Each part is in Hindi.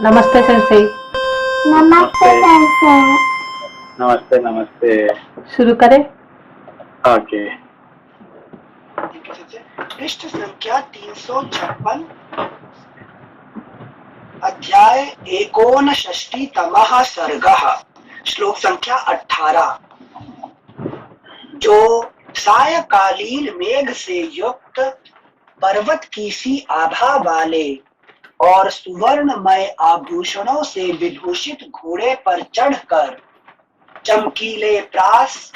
नमस्ते सेंसेई। नमस्ते नमस्ते। सेंसेई। नमस्ते नमस्ते। शुरू करें। ओके। पृष्ठ संख्या 356, अध्याय एकोनषष्टितमः सर्गः, श्लोक संख्या 18। जो सायकालीन मेघ से युक्त पर्वत की सी आभा वाले और सुवर्णमय आभूषणों से विभूषित घोड़े पर चढ़कर चमकीले प्रास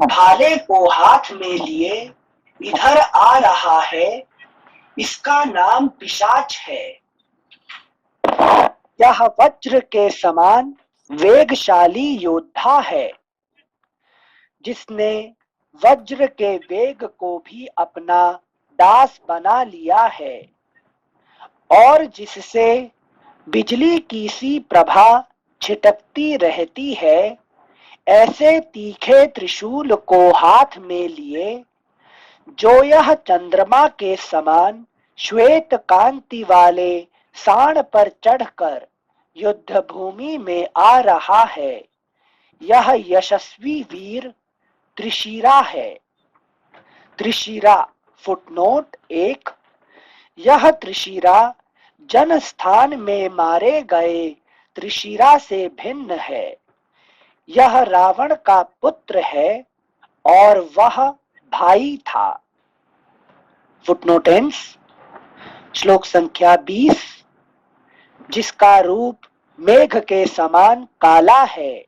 भाले को हाथ में लिए इधर आ रहा है, इसका नाम पिशाच है। यह वज्र के समान वेगशाली योद्धा है, जिसने वज्र के वेग को भी अपना दास बना लिया है और जिससे बिजली की सी प्रभा छिटकती रहती है। ऐसे तीखे त्रिशूल को हाथ में लिए जो यह चंद्रमा के समान श्वेत कांति वाले सांड पर चढ़कर युद्ध भूमि में आ रहा है, यह यशस्वी वीर त्रिशिरा है। त्रिशिरा फुटनोट 1। यह त्रिशिरा जन स्थान में मारे गए त्रिशिरा से भिन्न है। यह रावण का पुत्र है और वह भाई था। फुटनोटेंस श्लोक संख्या 20। जिसका रूप मेघ के समान काला है,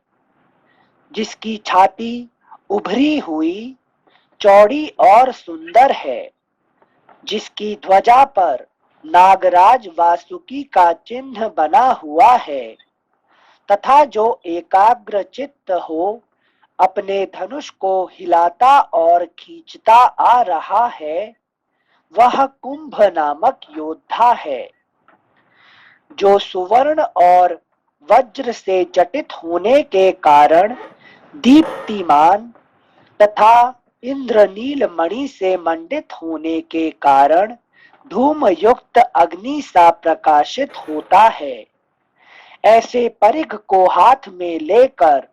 जिसकी छाती उभरी हुई चौड़ी और सुंदर है, जिसकी ध्वजा पर नागराज वासुकी का चिन्ह बना हुआ है, तथा जो एकाग्र चित्त हो अपने धनुष को हिलाता और खींचता आ रहा है, वह कुंभ नामक योद्धा है। जो सुवर्ण और वज्र से जटित होने के कारण दीप्तिमान तथा इंद्रनील मणि से मंडित होने के कारण धूम युक्त अग्नि सा प्रकाशित होता है। ऐसे परिघ को हाथ में लेकर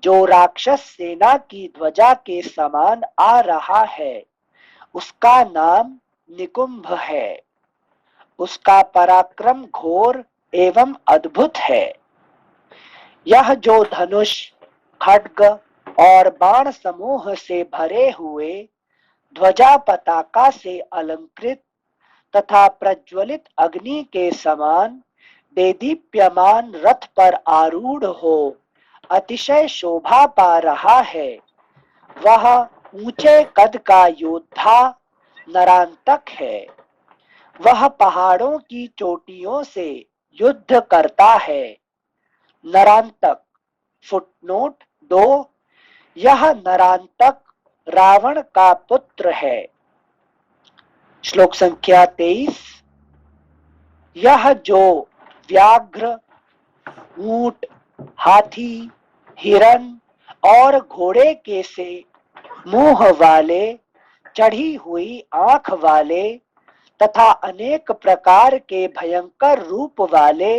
जो राक्षस सेना की ध्वजा के समान आ रहा है, उसका नाम निकुंभ है। उसका पराक्रम घोर एवं अद्भुत है। यह जो धनुष, खड्ग और बाण समूह से भरे हुए ध्वजा पताका से अलंकृत तथा प्रज्वलित अग्नि के समान देदीप्यमान रथ पर आरूढ़ हो अतिशय शोभा पा रहा है, वह ऊंचे कद का योद्धा नरांतक है। वह पहाड़ों की चोटियों से युद्ध करता है। नरांतक फुटनोट 2। यह नरांतक रावण का पुत्र है। श्लोक संख्या 23। यह जो व्याघ्र, ऊंट, हाथी, हिरन और घोड़े के से मुंह वाले, चढ़ी हुई आंख वाले तथा अनेक प्रकार के भयंकर रूप वाले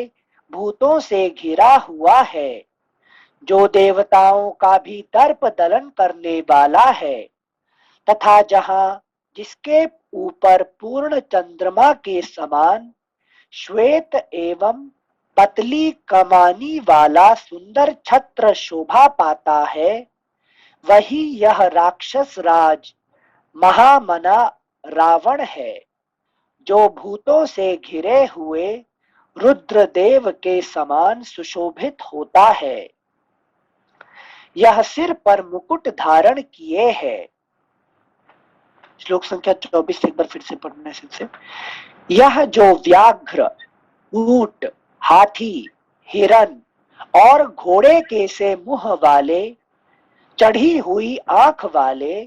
भूतों से घिरा हुआ है, जो देवताओं का भी दर्प दलन करने वाला है, तथा जहां जिसके ऊपर पूर्ण चंद्रमा के समान श्वेत एवं पतली कमानी वाला सुंदर छत्र शोभा पाता है, वही यह राक्षस राज महामना रावण है, जो भूतों से घिरे हुए रुद्रदेव के समान सुशोभित होता है। यह सिर पर मुकुट धारण किए है। श्लोक संख्या 24 एक बार फिर से पढ़ने से। यह जो व्याघ्र, ऊंट, हाथी, हिरन और घोड़े के से मुंह वाले, चढ़ी हुई आंख वाले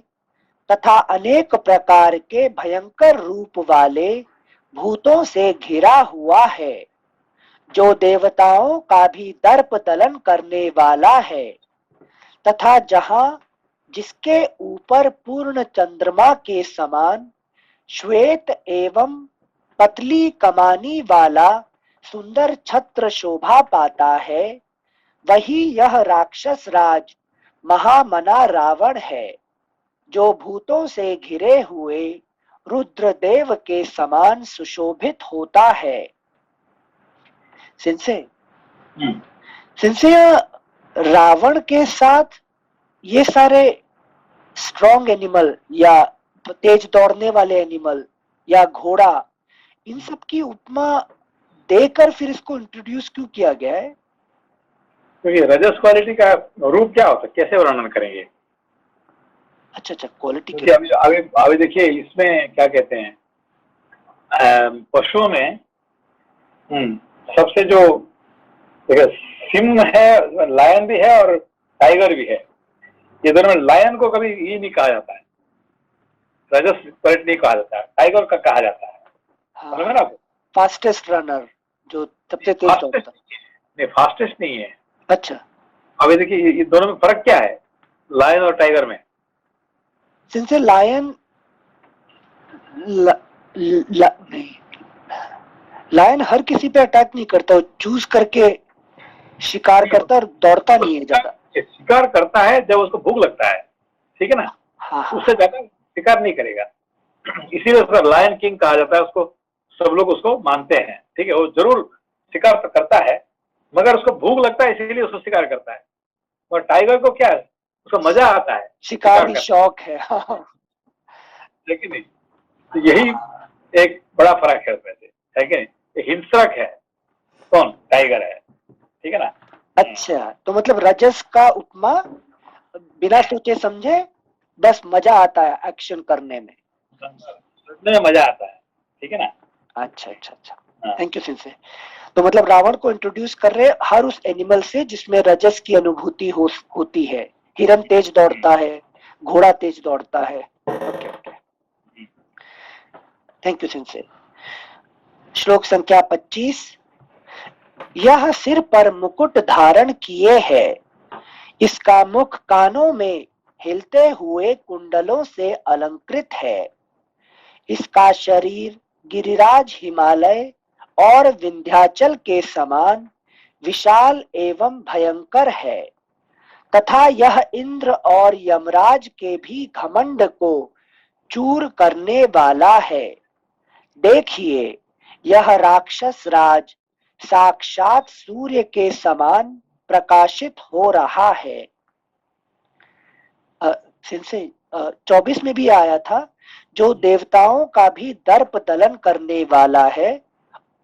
तथा अनेक प्रकार के भयंकर रूप वाले भूतों से घिरा हुआ है, जो देवताओं का भी दर्प दलन करने वाला है, तथा जहां जिसके ऊपर पूर्ण चंद्रमा के समान श्वेत एवं पतली कमानी वाला सुंदर छत्र शोभा पाता है, वही यह राक्षस राज महामना रावण है, जो भूतों से घिरे हुए रुद्रदेव के समान सुशोभित होता है। सिंसे हम्म, सिंसे रावण के साथ ये सारे स्ट्रॉन्ग एनिमल या तेज दौड़ने वाले एनिमल या घोड़ा, इन सब की उपमा देकर फिर इसको इंट्रोड्यूस क्यों किया गया है? क्योंकि रजस क्वालिटी का रूप क्या होता है, कैसे वर्णन करेंगे? अच्छा अच्छा, क्वालिटी क्योंकि अभी अभी अभी देखिए इसमें क्या कहते हैं, पशुओं में सबसे जो देखिए सिंह है, लायन भी है और टाइगर भी है। ये दोनों में लायन को कभी ये नहीं कहा जाता है, रजस क्वालिटी नहीं कहा जाता है, टाइगर का कहा जाता है। समझ में ना आपको? फास्टेस्ट रनर, जो सबसे तेज दौड़ता है। नहीं, फास्टेस्ट नहीं है। अच्छा, अभी देखिए ये दोनों में फर्क क्या है, लायन और टाइगर में? सिंसे लायन नहीं, लायन हर किसी पे अटैक नहीं करता, वो चूज करके शिकार करता और दौड़ता नहीं है ज्यादा। शिकार करता है जब उसको भूख लगता है, ठीक है ना? हाँ हाँ, उससे ज्यादा शिकार नहीं करेगा, इसीलिए उसका लायन किंग कहा जाता है उसको। सब लोग उसको मानते हैं, ठीक है? वो जरूर शिकार तो करता है, मगर उसको भूख लगता है इसीलिए उसको शिकार करता है। और टाइगर को क्या है, उसको मजा आता है, शिकार भी शौक है। हाँ, लेकिन नहीं, तो यही एक बड़ा फर्क है उसमें से, है कि नहीं? ये हिंसक है, कौन? टाइगर है, ठीक है ना? अच्छा, तो मतलब रजस का उपमा बिना सोचे समझे बस मजा आता है एक्शन करने में। सुनने में मजा आता है, ठीक है ना? अच्छा अच्छा अच्छा, थैंक यू सिंसे। तो मतलब रावण को इंट्रोड्यूस कर रहे हर उस एनिमल से जिसमें रजस की अनुभूति होती है। हिरन तेज दौड़ता है, घोड़ा तेज दौड़ता है। ओके ओके, थैंक यू सिंसे। श्लोक संख्या 25। यह सिर पर मुकुट धारण किए है, इसका मुख कानों में हिलते हुए कुंडलों से अलंकृत है, इसका शरीर गिरिराज हिमालय और विंध्याचल के समान विशाल एवं भयंकर है, तथा यह इंद्र और यमराज के भी घमंड को चूर करने वाला है। देखिए, यह राक्षस राज साक्षात सूर्य के समान प्रकाशित हो रहा है। सिंसे 24 में भी आया था, जो देवताओं का भी दर्प दलन करने वाला है,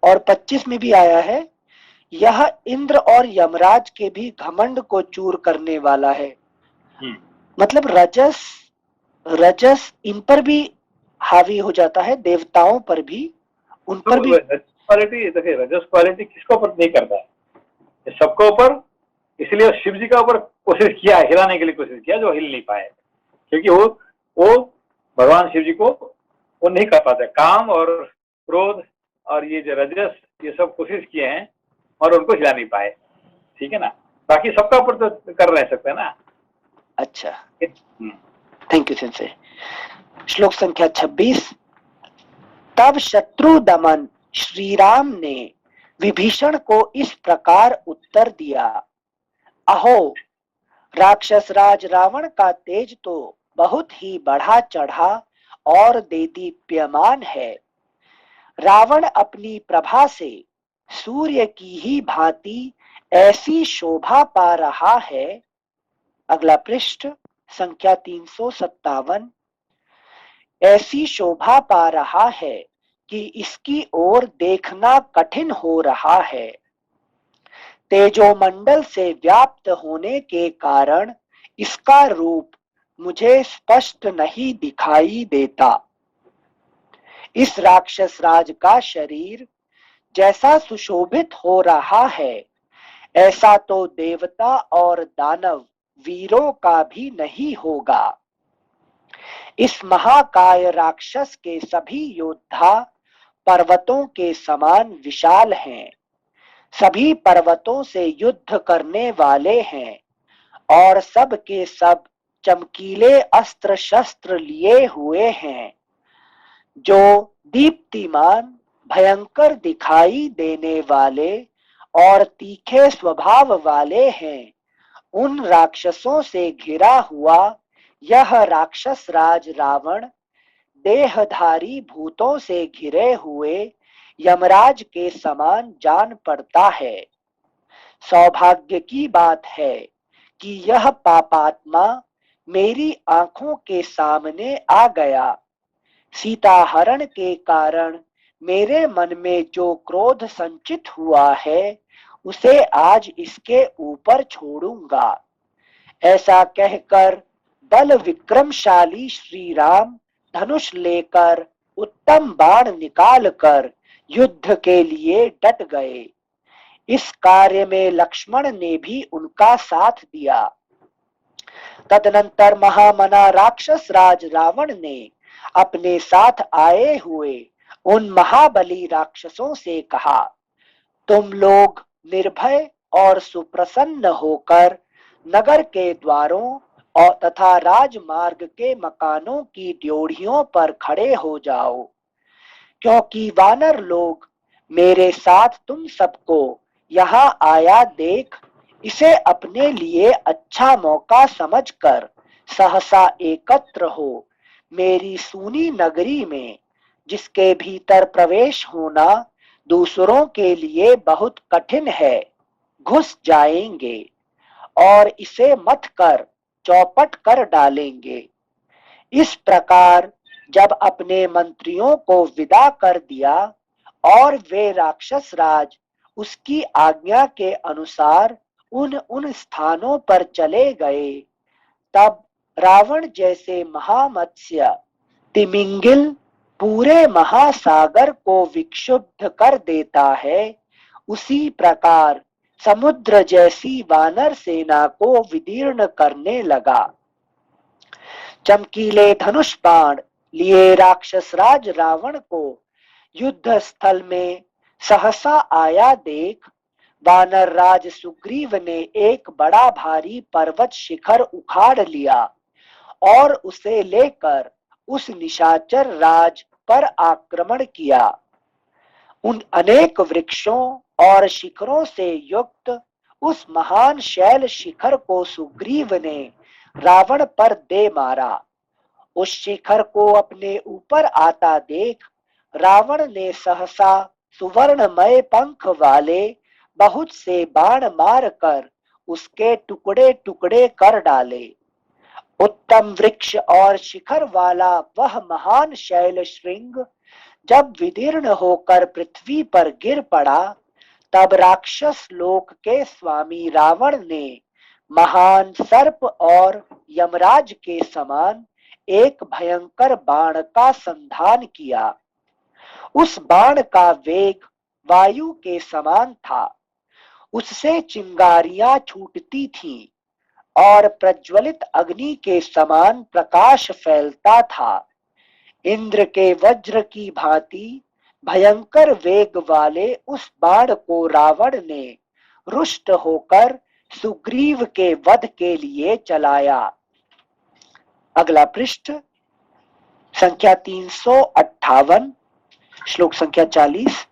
और 25 में भी आया है, यह इंद्र और यमराज के भी घमंड को चूर करने वाला है। मतलब रजस रजस इन पर भी हावी हो जाता है, देवताओं पर भी, उन पर भी। क्वालिटी देखिए, रजस क्वालिटी किसको ऊपर नहीं करता है, सबको ऊपर। इसलिए शिव जी का ऊपर कोशिश किया, हिलाने के लिए कोशिश किया, जो हिल नहीं पाए, क्योंकि वो भगवान शिव जी को वो नहीं कर पाते। काम और क्रोध और ये जो रजस, ये सब कोशिश किए हैं और उनको हिला नहीं पाए, ठीक है ना? बाकी सबका ऊपर तो कर रह सकते हैं ना। अच्छा, थैंक यू सिंसे। श्लोक संख्या 26। तब शत्रु दमन श्री राम ने विभीषण को इस प्रकार उत्तर दिया, अहो, राक्षस राज रावण का तेज तो बहुत ही बढ़ा चढ़ा और देदीप्यमान है। रावण अपनी प्रभा से सूर्य की ही भांति ऐसी शोभा पा रहा है। अगला पृष्ठ संख्या 357। ऐसी शोभा पा रहा है कि इसकी ओर देखना कठिन हो रहा है। तेजोमंडल से व्याप्त होने के कारण इसका रूप मुझे स्पष्ट नहीं दिखाई देता। इस राक्षस राज का शरीर जैसा सुशोभित हो रहा है, ऐसा तो देवता और दानव वीरों का भी नहीं होगा। इस महाकाय राक्षस के सभी योद्धा पर्वतों के समान विशाल हैं, सभी पर्वतों से युद्ध करने वाले हैं, और सब के सब चमकीले अस्त्र शस्त्र लिए हुए हैं, जो दीप्तिमान भयंकर दिखाई देने वाले और तीखे स्वभाव वाले हैं। उन राक्षसों से घिरा हुआ यह राक्षस राज रावण देहधारी भूतों से घिरे हुए यमराज के समान जान पड़ता है। सौभाग्य की बात है कि यह पापात्मा मेरी आंखों के सामने आ गया। सीताहरण के कारण मेरे मन में जो क्रोध संचित हुआ है उसे आज इसके ऊपर छोड़ूंगा। ऐसा कहकर बल विक्रमशाली श्री राम धनुष लेकर उत्तम बाण निकालकर युद्ध के लिए डट गए। इस कार्य में लक्ष्मण ने भी उनका साथ दिया। तदनंतर महामना राक्षस राज रावण ने अपने साथ आए हुए उन महाबली राक्षसों से कहा, तुम लोग निर्भय और सुप्रसन्न होकर नगर के द्वारों और तथा राजमार्ग के मकानों की ड्योढ़ियों पर खड़े हो जाओ, क्योंकि वानर लोग मेरे साथ तुम सबको यहाँ आया देख इसे अपने लिए अच्छा मौका समझकर सहसा एकत्र हो मेरी सूनी नगरी में, जिसके भीतर प्रवेश होना दूसरों के लिए बहुत कठिन है, घुस जाएंगे और इसे मत कर चौपट कर डालेंगे। इस प्रकार जब अपने मंत्रियों को विदा कर दिया और वे राक्षस राज उसकी आज्ञा के अनुसार उन उन स्थानों पर चले गए, तब रावण जैसे महामत्स्य तिमिंगिल पूरे महासागर को विक्षुब्ध कर देता है, उसी प्रकार समुद्र जैसी वानर सेना को विदीर्ण करने लगा। चमकीले धनुष बाण लिए राक्षस राज रावण को युद्ध स्थल में सहसा आया देख वानर राज सुग्रीव ने एक बड़ा भारी पर्वत शिखर उखाड़ लिया और उसे लेकर उस निशाचर राज पर आक्रमण किया। उन अनेक वृक्षों और शिखरों से युक्त उस महान शैल शिखर को सुग्रीव ने रावण पर दे मारा। उस शिखर को अपने ऊपर आता देख रावण ने सहसा सुवर्णमय पंख वाले बहुत से बाण मारकर उसके टुकड़े टुकड़े कर डाले। उत्तम वृक्ष और शिखर वाला वह महान शैल श्रृंग जब विदीर्ण होकर पृथ्वी पर गिर पड़ा, तब राक्षस लोक के स्वामी रावण ने महान सर्प और यमराज के समान एक भयंकर बाण का संधान किया। उस बाण का वेग वायु के समान था, उससे चिंगारियां छूटती थीं और प्रज्वलित अग्नि के समान प्रकाश फैलता था। इंद्र के वज्र की भांति भयंकर वेग वाले उस बाण को रावण ने रुष्ट होकर सुग्रीव के वध के लिए चलाया। अगला पृष्ठ संख्या 358 श्लोक संख्या 40।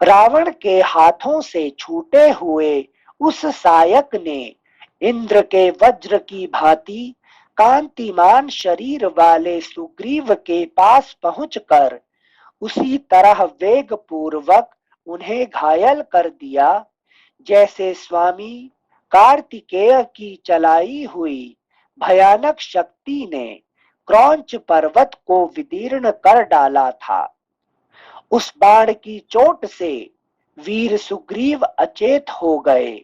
रावण के हाथों से छूटे हुए उस सायक ने इंद्र के वज्र की भांति कांतिमान शरीर वाले सुग्रीव के पास पहुंचकर उसी तरह वेग पूर्वक उन्हें घायल कर दिया जैसे स्वामी कार्तिकेय की चलाई हुई भयानक शक्ति ने क्रौंच पर्वत को विदीर्ण कर डाला था। उस बाण की चोट से वीर सुग्रीव अचेत हो गए।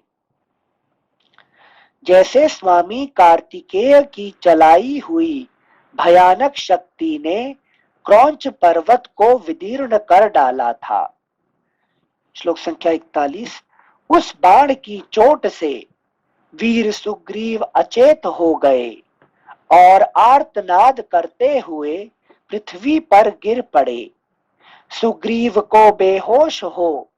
जैसे स्वामी कार्तिकेय की चलाई हुई भयानक शक्ति ने क्रौंच पर्वत को विदीर्ण कर डाला था। श्लोक संख्या 41। उस बाण की चोट से वीर सुग्रीव अचेत हो गए और आर्तनाद करते हुए पृथ्वी पर गिर पड़े। सुग्रीव को बेहोश हो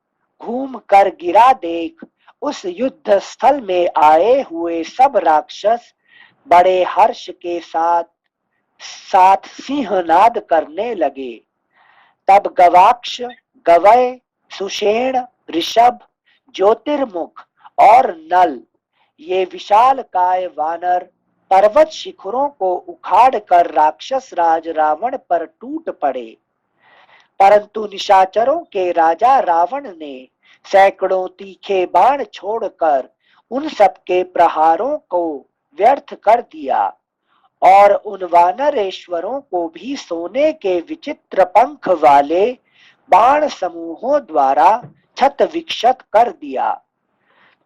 घूम कर गिरा देख उस युद्ध स्थल में आए हुए सब राक्षस बड़े हर्ष के साथ सिंहनाद करने लगे। तब गवाक्ष गवय, सुषेण, ऋषभ, ज्योतिर्मुख और नल, ये विशाल काय वानर पर्वत शिखरों को उखाड़ कर राक्षस राज रावण पर टूट पड़े। परंतु निशाचरों के राजा रावण ने सैकड़ों तीखे बाण छोड़कर उन सबके प्रहारों को व्यर्थ कर दिया और उन वानरेश्वरों को भी सोने के विचित्र पंख वाले बाण समूहों द्वारा छत विक्षत कर दिया।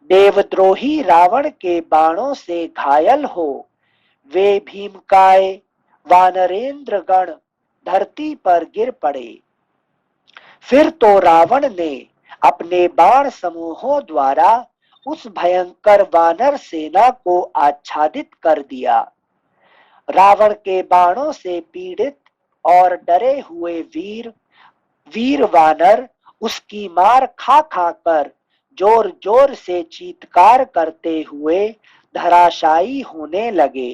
देवद्रोही रावण के बाणों से घायल हो वे भीमकाय वानरेंद्र गण धरती पर गिर पड़े। फिर तो रावण ने अपने बाण समूहों द्वारा उस भयंकर वानर सेना को आच्छादित कर दिया। रावण के बाणों से पीड़ित और डरे हुए वीर वानर उसकी मार खा खाकर जोर जोर से चीत्कार करते हुए धराशायी होने लगे।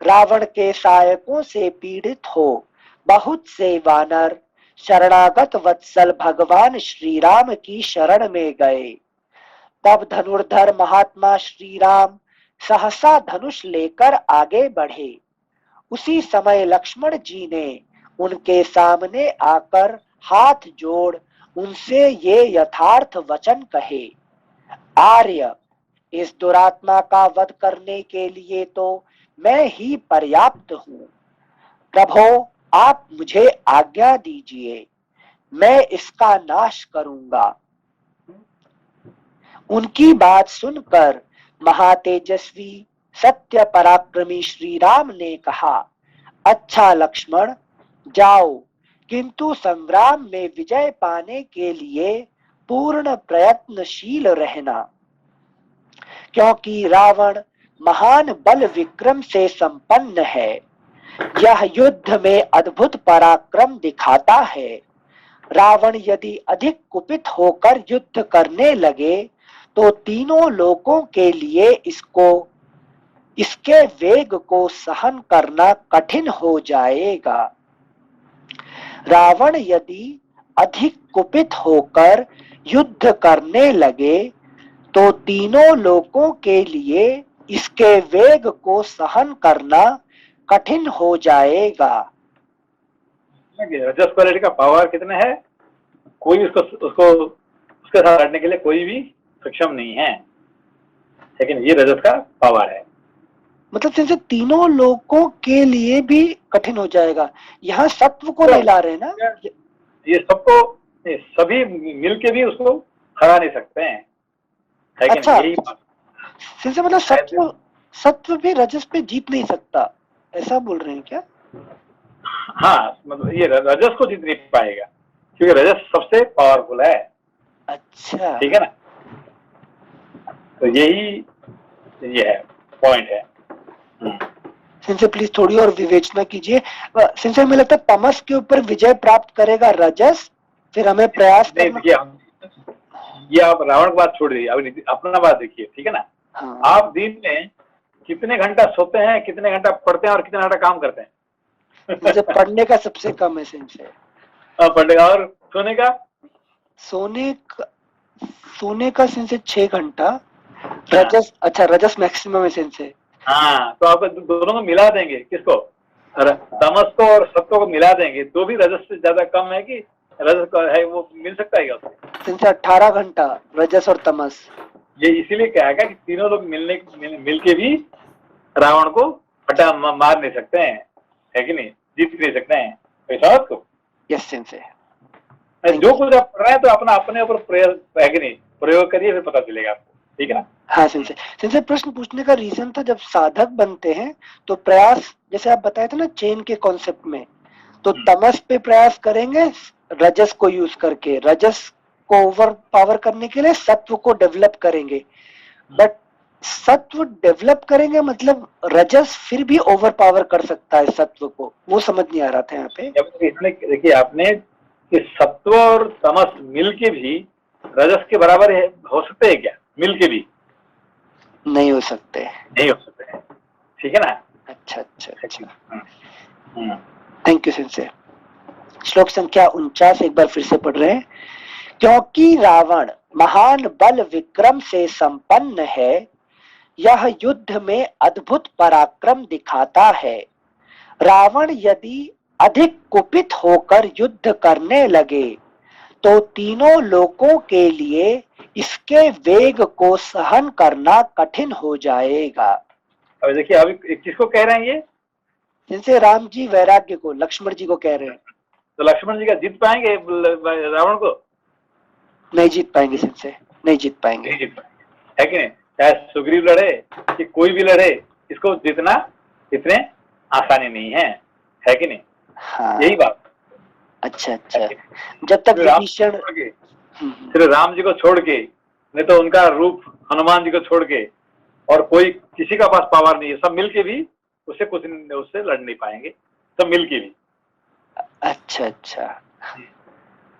रावण के सहायकों से पीड़ित हो बहुत से वानर शरणागत वत्सल भगवान श्री राम की शरण में गए। तब धनुर्धर महात्मा श्री राम सहसा धनुष लेकर आगे बढ़े। उसी समय लक्ष्मण जी ने उनके सामने आकर हाथ जोड़ उनसे ये यथार्थ वचन कहे, आर्य, इस दुरात्मा का वध करने के लिए तो मैं ही पर्याप्त हूँ। प्रभो, आप मुझे आज्ञा दीजिए, मैं इसका नाश करूंगा। उनकी बात सुनकर महातेजस्वी सत्य पराक्रमी श्री राम ने कहा, अच्छा लक्ष्मण, जाओ, किंतु संग्राम में विजय पाने के लिए पूर्ण प्रयत्नशील रहना, क्योंकि रावण महान बल विक्रम से संपन्न है। यह युद्ध में अद्भुत पराक्रम दिखाता है। रावण यदि अधिक कुपित होकर युद्ध करने लगे तो तीनों लोकों के लिए इसके वेग को सहन करना कठिन हो जाएगा। रावण यदि अधिक कुपित होकर युद्ध करने लगे तो तीनों लोकों के लिए इसके वेग को सहन करना कठिन हो जाएगा। रजस क्वालिटी का पावर कितना है, कोई उसके साथ लड़ने के लिए कोई भी सक्षम नहीं है, लेकिन ये रजस का पावर है। मतलब जैसे तीनों लोगों के लिए भी कठिन हो जाएगा। यहाँ सत्व को नहीं ला रहे ना, ये सबको सभी मिलके भी उसको हरा नहीं सकते हैं। अच्छा, मतलब सत्व भी रजस पे जीत नहीं सकता, ऐसा बोल रहे हैं क्या? हाँ, मतलब ये रजस को जीत नहीं पाएगा क्योंकि रजस सबसे पावरफुल है। अच्छा, ठीक है ना, तो यही ये है पॉइंट है। सिंसे प्लीज थोड़ी और विवेचना कीजिए। सिंसे हमें लगता है तमस के ऊपर विजय प्राप्त करेगा रजस, फिर हमें प्रयास करना। ये आप रावण की बात छोड़ दीजिए, अब अपना बात देखिए, ठीक है ना। हाँ। आप दिन में कितने घंटा सोते हैं, कितने घंटा पढ़ते हैं और कितने घंटा काम करते हैं? मुझे पढ़ने का सबसे कम है सिंसे। पढ़ने का, और सोने का? सोने का सिंसे 6 घंटा। रजस, अच्छा रजस मैक्सिमम है सिंसे। हाँ, तो आप दोनों को मिला देंगे, किसको, तमस को और सत्व को मिला देंगे तो भी रजस से ज्यादा कम है कि रजस का है, वो मिल सकता है क्या उसको? सिंसे 18 घंटा रजस और तमस। ये इसीलिए कहेगा कि तीनों लोग मिलके भी रावण को मार नहीं सकते हैं, है कि नहीं, जीत नहीं सकते हैं। ऐसा आपको? यस सिंसे। जो कुछ आप पढ़ रहे हैं तो अपना अपने ऊपर प्रयोग है कि नहीं, प्रयोग करिए, फिर पता चलेगा आपको, ठीक है ना। हाँ सिंसे प्रश्न पूछने का रीजन था, जब साधक बनते हैं तो प्रयास, जैसे आप बताए थे ना चेन के कॉन्सेप्ट में, तो तमस पे प्रयास करेंगे रजस को यूज करके, रजस को ओवर पावर करने के लिए सत्व को डेवलप करेंगे, बट सत्व डेवलप करेंगे मतलब रजस फिर भी ओवर पावर कर सकता है सत्व को, वो समझ नहीं आ रहा था यहाँ पे। देखिए आपने कि सत्व और तमस मिलके भी रजस के बराबर हो सकते हैं क्या? मिलके भी नहीं हो सकते, नहीं हो सकते हैं, ठीक है ना। अच्छा। थैंक यू सिंसे। श्लोक संख्या 49 एक बार फिर से पढ़ रहे हैं। क्योंकि रावण महान बल विक्रम से संपन्न है, यह युद्ध में अद्भुत पराक्रम दिखाता है। रावण यदि अधिक कुपित होकर युद्ध करने लगे तो तीनों लोकों के लिए इसके वेग को सहन करना कठिन हो जाएगा। अब देखिए अभी किसको कह रहे हैं ये? जैसे राम जी वैराग्य को, लक्ष्मण जी को कह रहे हैं। तो लक्ष्मण जी का जीत पाएंगे रावण को? नहीं जीत पाएंगे सिंसे, नहीं जीत पाएंगे। नहीं जीत पाएंगे, है कि नहीं? चाहे सुग्रीव लड़े कि कोई भी लड़े, इसको जीतना इतने आसानी नहीं है कि नहीं? हाँ। यही बात। अच्छा अच्छा। जब तक विभीषण सिर्फ राम जी को छोड़ के, नहीं तो उनका रूप हनुमान जी को छोड़ के और कोई किसी का पास पावर नहीं है, सब मिलके भी उससे कुछ उससे लड़ नहीं पाएंगे, सब मिलके भी। अच्छा अच्छा,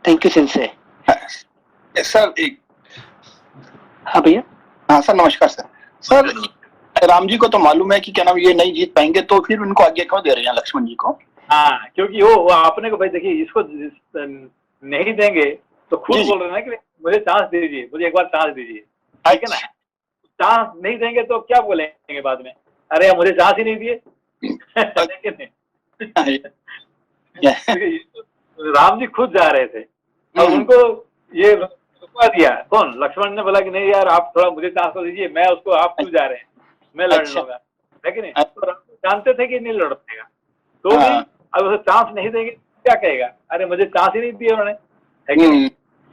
थैंक यू सिंसे। सर एक, हाँ भैया। हाँ सर नमस्कार सर। सर राम जी को तो मालूम है कि क्या नाम ये नहीं जीत पाएंगे, तो फिर उनको आज्ञा क्यों दे रहे हैं लक्ष्मण जी को? हाँ, क्योंकि वो अपने को भाई देखिए, इसको नहीं देंगे तो खुद बोल रहे हैं ना कि मुझे चांस दीजिए, मुझे एक बार चांस दीजिए, ठीक है ना? चांस नहीं देंगे तो क्या बोलेंगे बाद में, अरे मुझे चांस ही नहीं दिए। राम जी खुद जा रहे थे, अब उनको ये रुकवा दिया कौन? लक्ष्मण ने बोला कि नहीं यार आप थोड़ा मुझे चांस तो दीजिए, मैं उसको, आप क्यों जा रहे हैं, मैं लड़ लूंगा, है कि नहीं? तो राम जानते थे कि नहीं लड़ पाएगा, तो भी अब उसे चांस नहीं देंगे क्या कहेगा, अरे मुझे चांस ही नहीं दिए उन्होंने, है कि नहीं?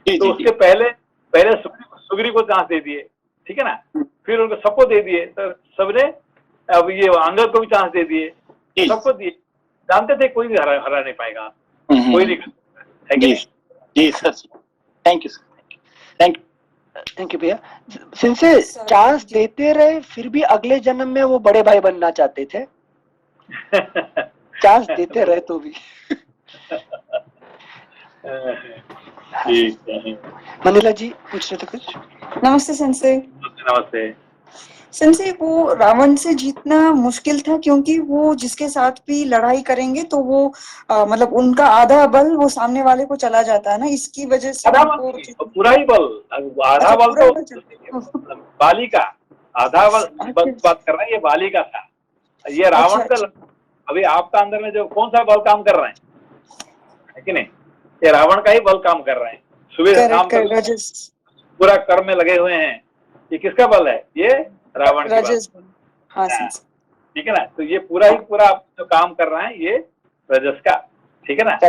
तो उसके पहले सुग्रीव को चांस दे दिए, ठीक है ना? फिर उनको सबको दे दिए, तो सबने अब ये अंगद को भी चांस दे दिए, सबको दिए, जानते थे कोई भी हरा नहीं पाएगा, कोई नहीं कर सकता, है कि नहीं? जी sir, thank you sir, thank you भैया। सिंसे चांस देते रहे फिर भी अगले जन्म में वो बड़े भाई बनना चाहते थे। चांस देते रहे तो भी। मनीला जी पूछ रहे थे कुछ? नमस्ते सेंसे। नमस्ते। सेंसे, वो रावण से जीतना मुश्किल था क्योंकि वो जिसके साथ भी लड़ाई करेंगे तो वो मतलब उनका आधा बल वो सामने वाले को चला जाता है ना, इसकी वजह से पूरा ही बल, आधा बल तो बाली का, आधा बल बात कर रहे हैं, ये बाली का था, ये रावण का। अभी आपका अंदर में जो कौन सा बल काम कर रहे है कि नहीं, ये रावण का ही बल काम कर रहे हैं, सुबह शाम तक पूरा कर्म में लगे हुए हैं। ये किसका बल है? ये रावण का बल, ठीक है ना? तो ये पूरा ही पूरा जो काम कर रहे हैं ये रजस का, ठीक है ना? आप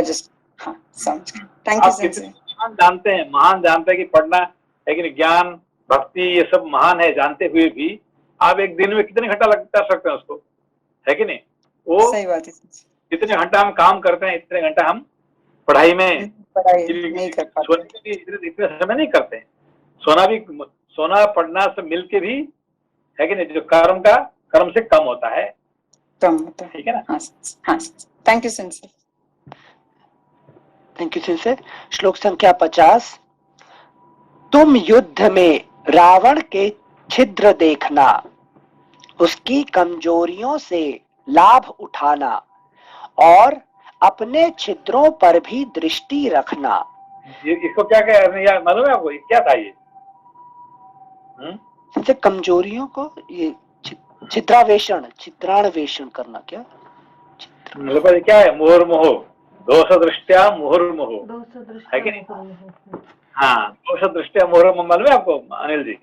कितने महान जानते हैं, महान जानते हैं कि पढ़ना है कि नहीं, ज्ञान भक्ति ये सब महान है जानते हुए भी आप एक दिन में कितने घंटा कर सकते हैं उसको, है कि नहीं? वो सही बात है। जितने घंटा हम काम करते हैं इतने घंटा हम पढ़ाई में नहीं कर पाते, सोने के भी इतने समय नहीं करते। सोना पढ़ना से मिलके भी, है कि नहीं, जो कर्म से कम होता है, ठीक है ना? हाँ, thank you sensei. Thank you sensei. श्लोक संख्या 50। तुम युद्ध में रावण के छिद्र देखना, उसकी कमजोरियों से लाभ उठाना और अपने छिद्रों पर भी दृष्टि रखना। इसको क्या कह रहे हैं मालूम है आपको? क्या था ये? जैसे कमजोरियों को ये चित्रान्वेषण करना, क्या मतलब क्या है? मुहुर्मुहु, दोष दृष्टिया मुहुर्मुहु, है कि नहीं? हाँ, दोष दृष्टिया मुहुर्मुहु मालूम है आपको अनिल जी?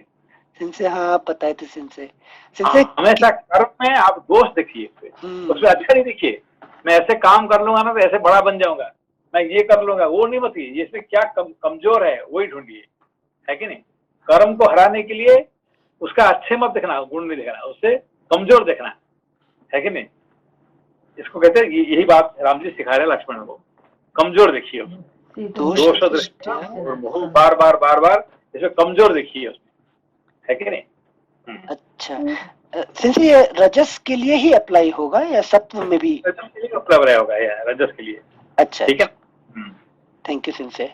सिंसे हाँ पता है थे सिंसे। हमेशा कर्म में आप दोष देखिए, उसमें अच्छा नहीं देखिए, मैं ऐसे काम कर लूंगा ना तो ऐसे बड़ा बन जाऊंगा, मैं ये कर लूंगा, वो नहीं मत, ये इसमें क्या कमजोर है वही ढूंढिए, है कि नहीं? कर्म को हराने के लिए उसका अच्छे मत देखना, गुण नहीं देखना, उससे कमजोर देखना, है कि नहीं? इसको कहते हैं, यही बात राम जी सिखा रहे लक्ष्मण को, कमजोर देखिए, दोष दृष्टि और बार बार इसमें कमजोर देखिए उसमें, है कि नहीं? अच्छा, सिंसे ये रजस के लिए ही अप्लाई होगा या सत्व में भी? रजस के लिए अप्लाई होगा या रजस के लिए? अच्छा, ठीक है। थैंक यू सिंसे।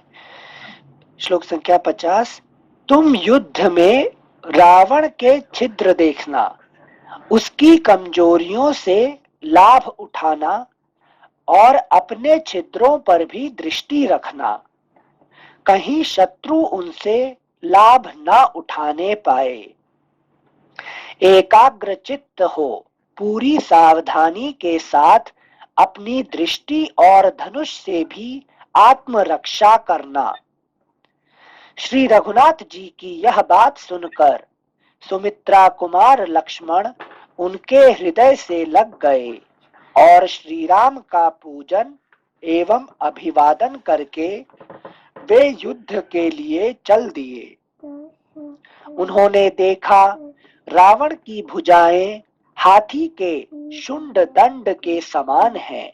श्लोक संख्या 50। तुम युद्ध में रावण के छिद्र देखना, उसकी कमजोरियों से लाभ उठाना और अपने छिद्रों पर भी दृष्टि रखना, कहीं शत्रु उनसे लाभ न उठाने पाए। एकाग्र चित्त हो, पूरी सावधानी के साथ अपनी दृष्टि और धनुष से भी आत्मरक्षा करना। श्री रघुनाथ जी की यह बात सुनकर सुमित्रा कुमार लक्ष्मण उनके हृदय से लग गए और श्री राम का पूजन एवं अभिवादन करके वे युद्ध के लिए चल दिए। उन्होंने देखा रावण की भुजाएं हाथी के शुंड दंड के समान हैं।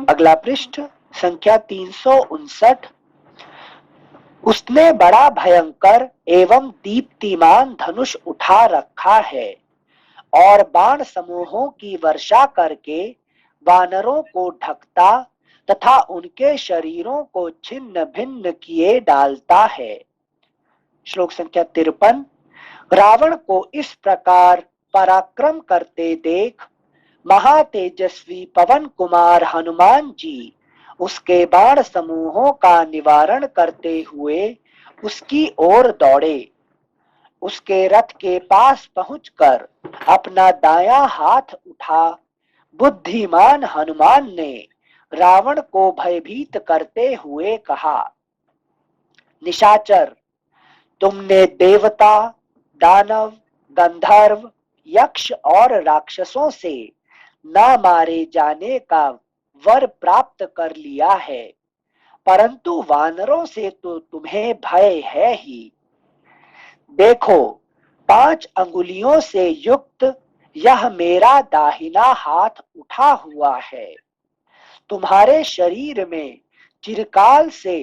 अगला पृष्ठ संख्या 359। उसने बड़ा भयंकर एवं दीप्तिमान धनुष उठा रखा है और बाण समूहों की वर्षा करके वानरों को ढकता तथा उनके शरीरों को छिन्न भिन्न किए डालता है। श्लोक संख्या 53। रावण को इस प्रकार पराक्रम करते देख महातेजस्वी पवन कुमार हनुमान जी उसके बाण समूहों का निवारण करते हुए उसकी ओर दौड़े। उसके रथ के पास पहुंचकर अपना दायां हाथ उठा बुद्धिमान हनुमान ने रावण को भयभीत करते हुए कहा, निशाचर, तुमने देवता, दानव, गंधर्व, यक्ष और राक्षसों से न मारे जाने का वर प्राप्त कर लिया है, परंतु वानरों से तो तुम्हें भय है ही। देखो, 5 अंगुलियों से युक्त यह मेरा दाहिना हाथ उठा हुआ है। तुम्हारे शरीर में चिरकाल से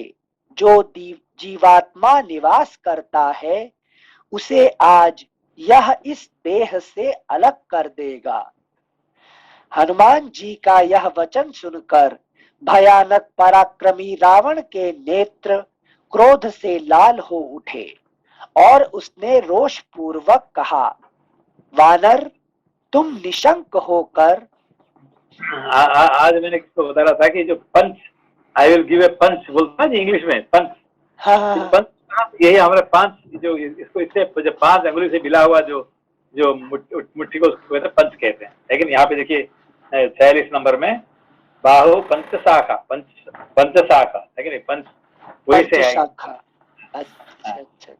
जो जीवात्मा निवास करता है उसे आज यह इस देह से अलग कर देगा। हनुमान जी का यह वचन सुनकर भयानक पराक्रमी रावण के नेत्र क्रोध से लाल हो उठे और उसने रोष पूर्वक कहा, वानर, तुम निशंक होकर। आज मैंने किसको बता रहा था कि जो पंच, आई विल गिव ए पंच बोलता है इंग्लिश में, पंच। हाँ। पंच यही हमारे 5 जो इसको इससे जो 5 अंगुली से मिला हुआ जो मुट्ठी को पंच कहते हैं। लेकिन यहाँ पे देखिए 46 नंबर में बाहु पंच शाखा, पंच शाखा, लेकिन पंच वही से है। अच्छा,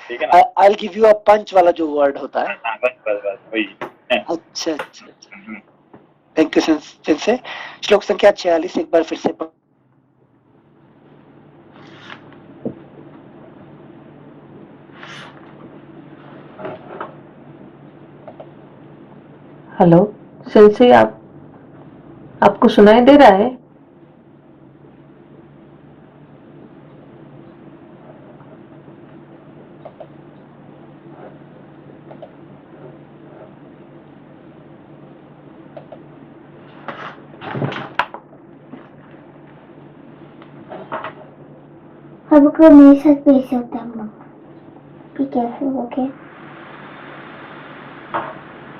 ठीक है ना। I will give you a punch वाला जो वर्ड होता है। बस वही। अच्छा। थैंक यू फिर से। श्लोक संख्या 46 एक बार फिर से। हेलो सेंसे, आपको सुनाई दे रहा है? आपको मेरे साथ भेज सकता हूँ। ठीक है, फिर ओके।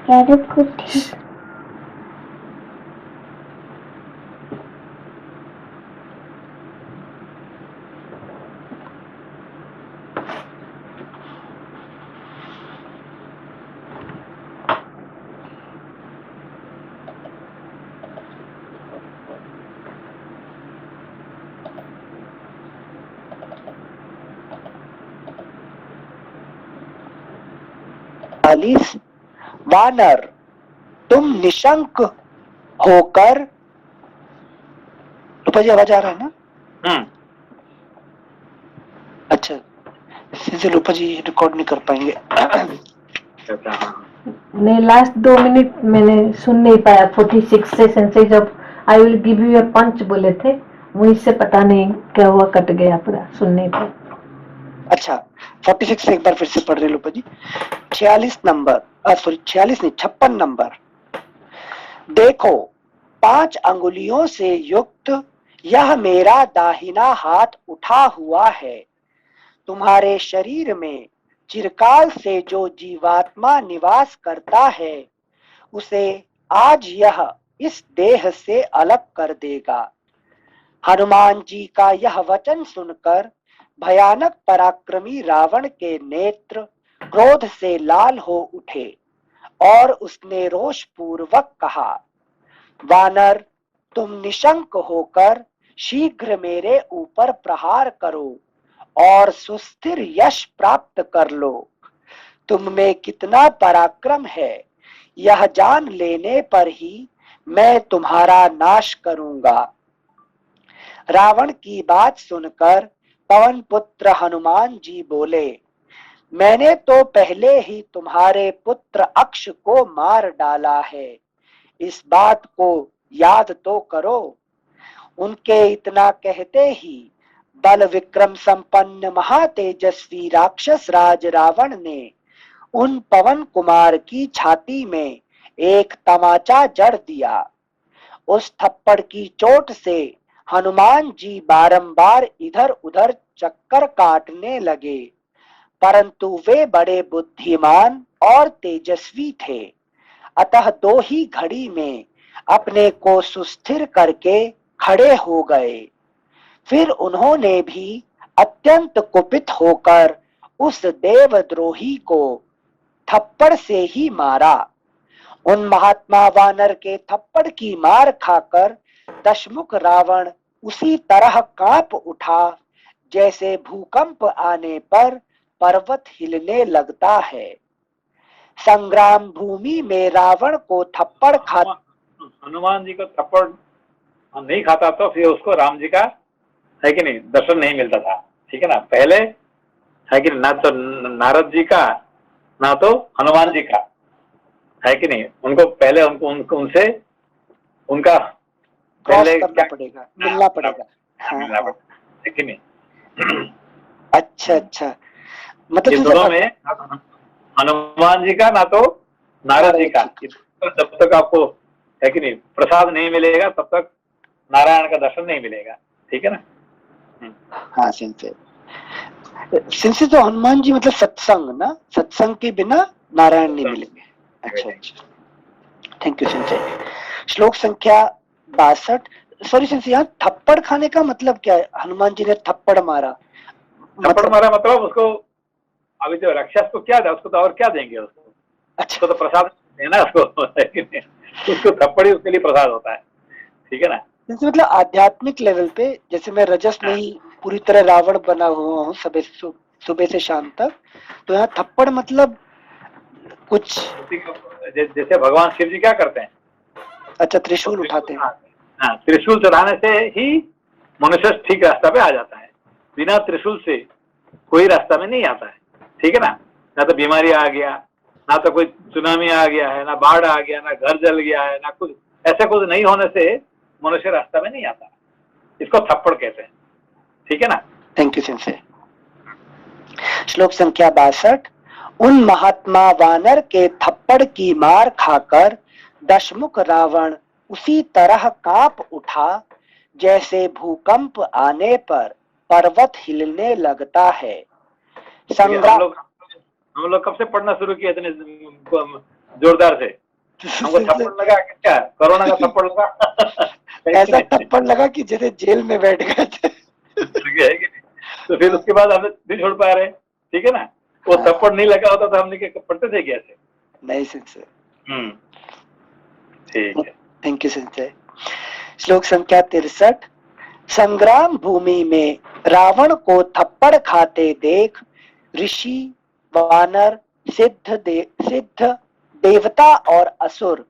कैरेट को ठीक। वानर, तुम निशंक होकर। रूपा जी आवाज आ रहा है ना? अच्छा, इससे रूपा जी रिकॉर्ड नहीं कर पाएंगे। नहीं, लास्ट 2 मिनट मैंने सुन नहीं पाया। 46 से सेंसे जब आई विल गिव यू ए पंच बोले थे, वहीं से पता नहीं क्या हुआ, कट गया पूरा, सुन नहीं पाया। अच्छा, 46 से एक बार फिर से पढ़ रहे रूपा जी। 46 नंबर, सॉरी 46 नहीं, 56 नंबर। देखो, 5 अंगुलियों से युक्त यह मेरा दाहिना हाथ उठा हुआ है। तुम्हारे शरीर में चिरकाल से जो जीवात्मा निवास करता है उसे आज यह इस देह से अलग कर देगा। हनुमान जी का यह वचन सुनकर भयानक पराक्रमी रावण के नेत्र क्रोध से लाल हो उठे और उसने रोष पूर्वक कहा, वानर, तुम निशंक होकर शीघ्र मेरे ऊपर प्रहार करो और सुस्थिर यश प्राप्त कर लो। तुम में कितना पराक्रम है, यह जान लेने पर ही मैं तुम्हारा नाश करूंगा। रावण की बात सुनकर पवन पुत्र हनुमान जी बोले, मैंने तो पहले ही तुम्हारे पुत्र अक्ष को मार डाला है, इस बात को याद तो करो। उनके इतना कहते ही बल विक्रम संपन्न महातेजस्वी राक्षस राज रावण ने उन पवन कुमार की छाती में एक तमाचा जड़ दिया। उस थप्पड़ की चोट से हनुमान जी बारंबार इधर उधर चक्कर काटने लगे, परंतु वे बड़े बुद्धिमान और तेजस्वी थे, अतः दो ही घड़ी में अपने को सुस्थिर करके खड़े हो गए। फिर उन्होंने भी अत्यंत कुपित होकर उस देवद्रोही को थप्पड़ से ही मारा। उन महात्मा वानर के थप्पड़ की मार खाकर दशमुख रावण उसी तरह कांप उठा जैसे भूकंप आने पर पर्वत हिलने लगता है। संग्राम भूमि में रावण को थप्पड़ खा हनुमान जी को थप्पड़ नहीं खाता तो फिर उसको राम जी का है कि नहीं दर्शन नहीं मिलता था, ठीक है ना। पहले है कि ना तो नारद जी का ना तो हनुमान जी का, है कि नहीं। उनको पहले उनको उनसे उनका क्रॉस करना पड़ेगा, मिलना पड़ेगा। हाँ, मिलना पड़ेगा, है कि नहीं। अच्छा अच्छा, मतलब ये दोनों में हनुमान जी का ना तो नारद जी का, जब तक आपको है कि नहीं प्रसाद नहीं मिलेगा तब तक नारायण का दर्शन नहीं मिलेगा, ठीक है ना। हाँ सिंसे तो हनुमान जी मतलब सत्संग ना, सत्संग के बिना नारायण नहीं मिलेंगे। अच्छा अच्छा, थैंक यू संजय। श्लोक संख्या 62। सॉरी संजय, यहाँ थप्पड़ खाने का मतलब क्या है? हनुमान जी ने थप्पड़ मारा, थप्पड़ मारा मतलब उसको अभी जो राक्षस को क्या था उसको तो और क्या देंगे उसको। अच्छा, तो प्रसाद देना उसको थप्पड़ ही उसके लिए प्रसाद होता है, ठीक है ना। मतलब आध्यात्मिक लेवल पे, जैसे मैं रजस में ही पूरी तरह रावण बना हुआ हूँ सुबह से शाम तक, तो यहाँ थप्पड़ मतलब कुछ जैसे भगवान शिव जी क्या करते हैं, अच्छा त्रिशूल उठाते हैं। हाँ, त्रिशूल चढ़ाने से ही मनुष्य ठीक रास्ता पे आ जाता है, बिना त्रिशूल से कोई रास्ता में नहीं आता है, ठीक है ना। ना तो बीमारी आ गया, ना तो कोई सुनामी आ गया है, ना बाढ़ आ गया, ना घर जल गया है, ना कुछ ऐसा कुछ नहीं होने से मनुष्य रास्ता में नहीं आता। इसको थप्पड़ कहते हैं, ठीक है ना। Thank you sensei. श्लोक संख्या 62। उन महात्मा वानर के थप्पड़ की मार खाकर दशमुख रावण उसी तरह कांप उठा जैसे भूकंप आने पर पर्वत हिलने लगता है। संग्राम हम लोग कब से पढ़ना शुरू किया इतने जोरदार से? हमको थप्पड़ लगा क्या? कोरोना का थप्पड़ लगा ऐसा थप्पड़ लगा कि जैसे जेल में बैठ गए थे। तो फिर उसके बाद हमें नहीं छोड़ पा रहे, ठीक है ना। वो थप्पड़ नहीं लगा होता तो हमने क्या पढ़ते थे कैसे? नहीं संजय, ठीक है, थैंक यू संजय। श्लोक संख्या 63। संग्राम भूमि में रावण को थप्पड़ खाते देख ऋषि, वानर, सिद्ध देवता और असुर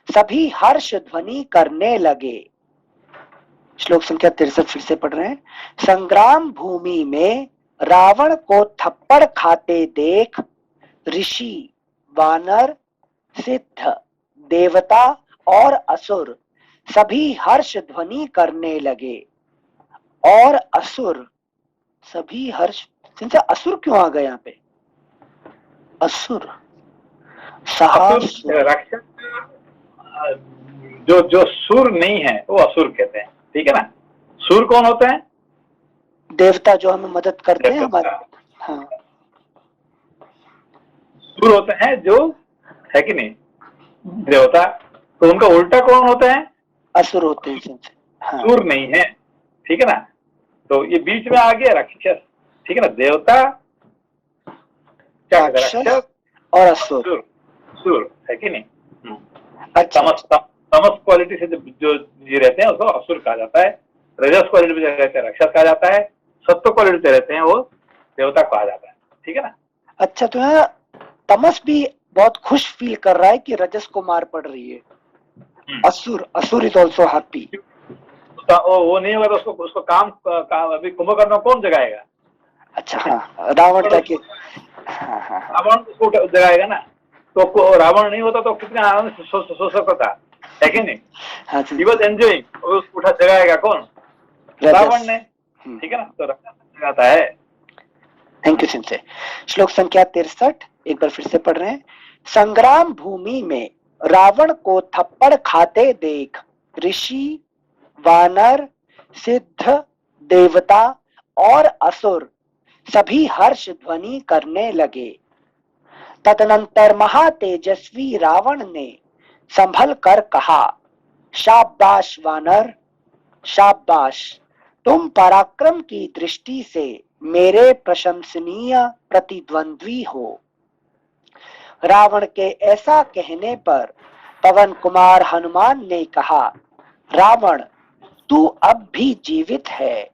सभी हर्ष ध्वनि करने लगे। श्लोक संख्या 63 फिर से पढ़ रहे हैं। संग्राम भूमि में रावण को थप्पड़ खाते देख ऋषि, वानर, सिद्ध देवता और असुर सभी हर्ष ध्वनि करने लगे। और असुर सभी हर्ष, असुर क्यों आ गए यहाँ पे? असुर राक्षस जो सुर नहीं है वो असुर कहते हैं, ठीक है ना। सुर कौन होते हैं? देवता जो हमें मदद करते हैं हमारे। हाँ, सुर होते हैं जो है कि नहीं देवता तो उनका उल्टा कौन होता है? असुर होते हैं सिंचे। हाँ सूर नहीं है, ठीक है ना। तो ये बीच में आ गया राक्षस, ठीक है ना। देवता क्या कहते हैं? राक्षस राक्षस और असुर। सूर, सूर है कि नहीं। अच्छा तमस तमस क्वालिटी से जो जी रहते हैं उसको असुर कहा जाता है। रजस क्वालिटी में रहते हैं राक्षस कहा जाता है। सत्व क्वालिटी से रहते हैं वो देवता कहा जाता है, ठीक है ना। अच्छा, तो यहाँ तमस भी बहुत खुश फील कर रहा है कि रजस को मार पड़ रही है। असुर इज ऑल्सो हैप्पी। वो नहीं होगा तो उसको उसको काम अभी कुंभकर्ण कौन जगाएगा? अच्छा हाँ, रावण जाके हाँ हाँ हाँ रावण उसको जगाएगा ना। तो रावण नहीं होता तो कितने आनंद से सो सकता है कि नहीं। हाँ ही वॉज एंजॉइंग, उसको उठा जगाएगा कौन? रावण ने, ठीक है ना। तो जगाता है। थैंक यू सिंचे। श्लोक संख्या 63 एक बार फिर से पढ़ रहे हैं। संग्राम भूमि में रावण को थप्पड़ खाते देख ऋषि, वानर, सिद्ध, देवता और असुर सभी हर्ष ध्वनि करने लगे। तदनंतर महातेजस्वी रावण ने संभल कर कहा, शाबाश वानर, शाबाश, तुम पराक्रम की दृष्टि से मेरे प्रशंसनीय प्रतिद्वंद्वी हो। रावण के ऐसा कहने पर पवन कुमार हनुमान ने कहा, रावण, तू अब भी जीवित है,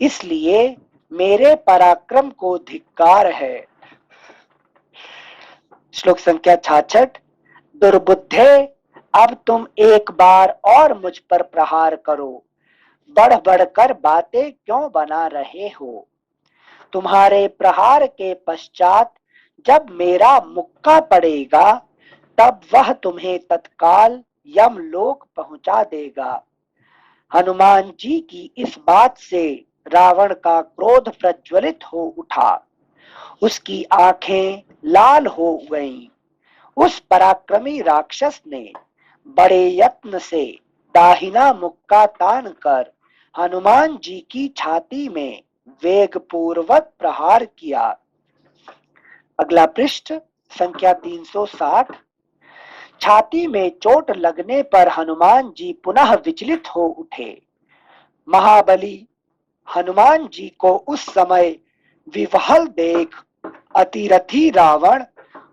इसलिए मेरे पराक्रम को धिक्कार है। श्लोक संख्या 66। दुर्बुद्धे, अब तुम एक बार और मुझ पर प्रहार करो। बढ़ बढ़कर बातें क्यों बना रहे हो? तुम्हारे प्रहार के पश्चात जब मेरा मुक्का पड़ेगा तब वह तुम्हें तत्काल यमलोक पहुंचा देगा। हनुमान जी की इस बात से रावण का क्रोध प्रज्वलित हो उठा। उसकी आंखें लाल हो गईं। उस पराक्रमी राक्षस ने बड़े यत्न से दाहिना मुक्का तान कर हनुमान जी की छाती में वेग पूर्वक प्रहार किया। अगला पृष्ठ संख्या 360। छाती में चोट लगने पर हनुमान जी पुनः विचलित हो उठे। महाबली हनुमान जी को उस समय विवहल देख अतिरथी रावण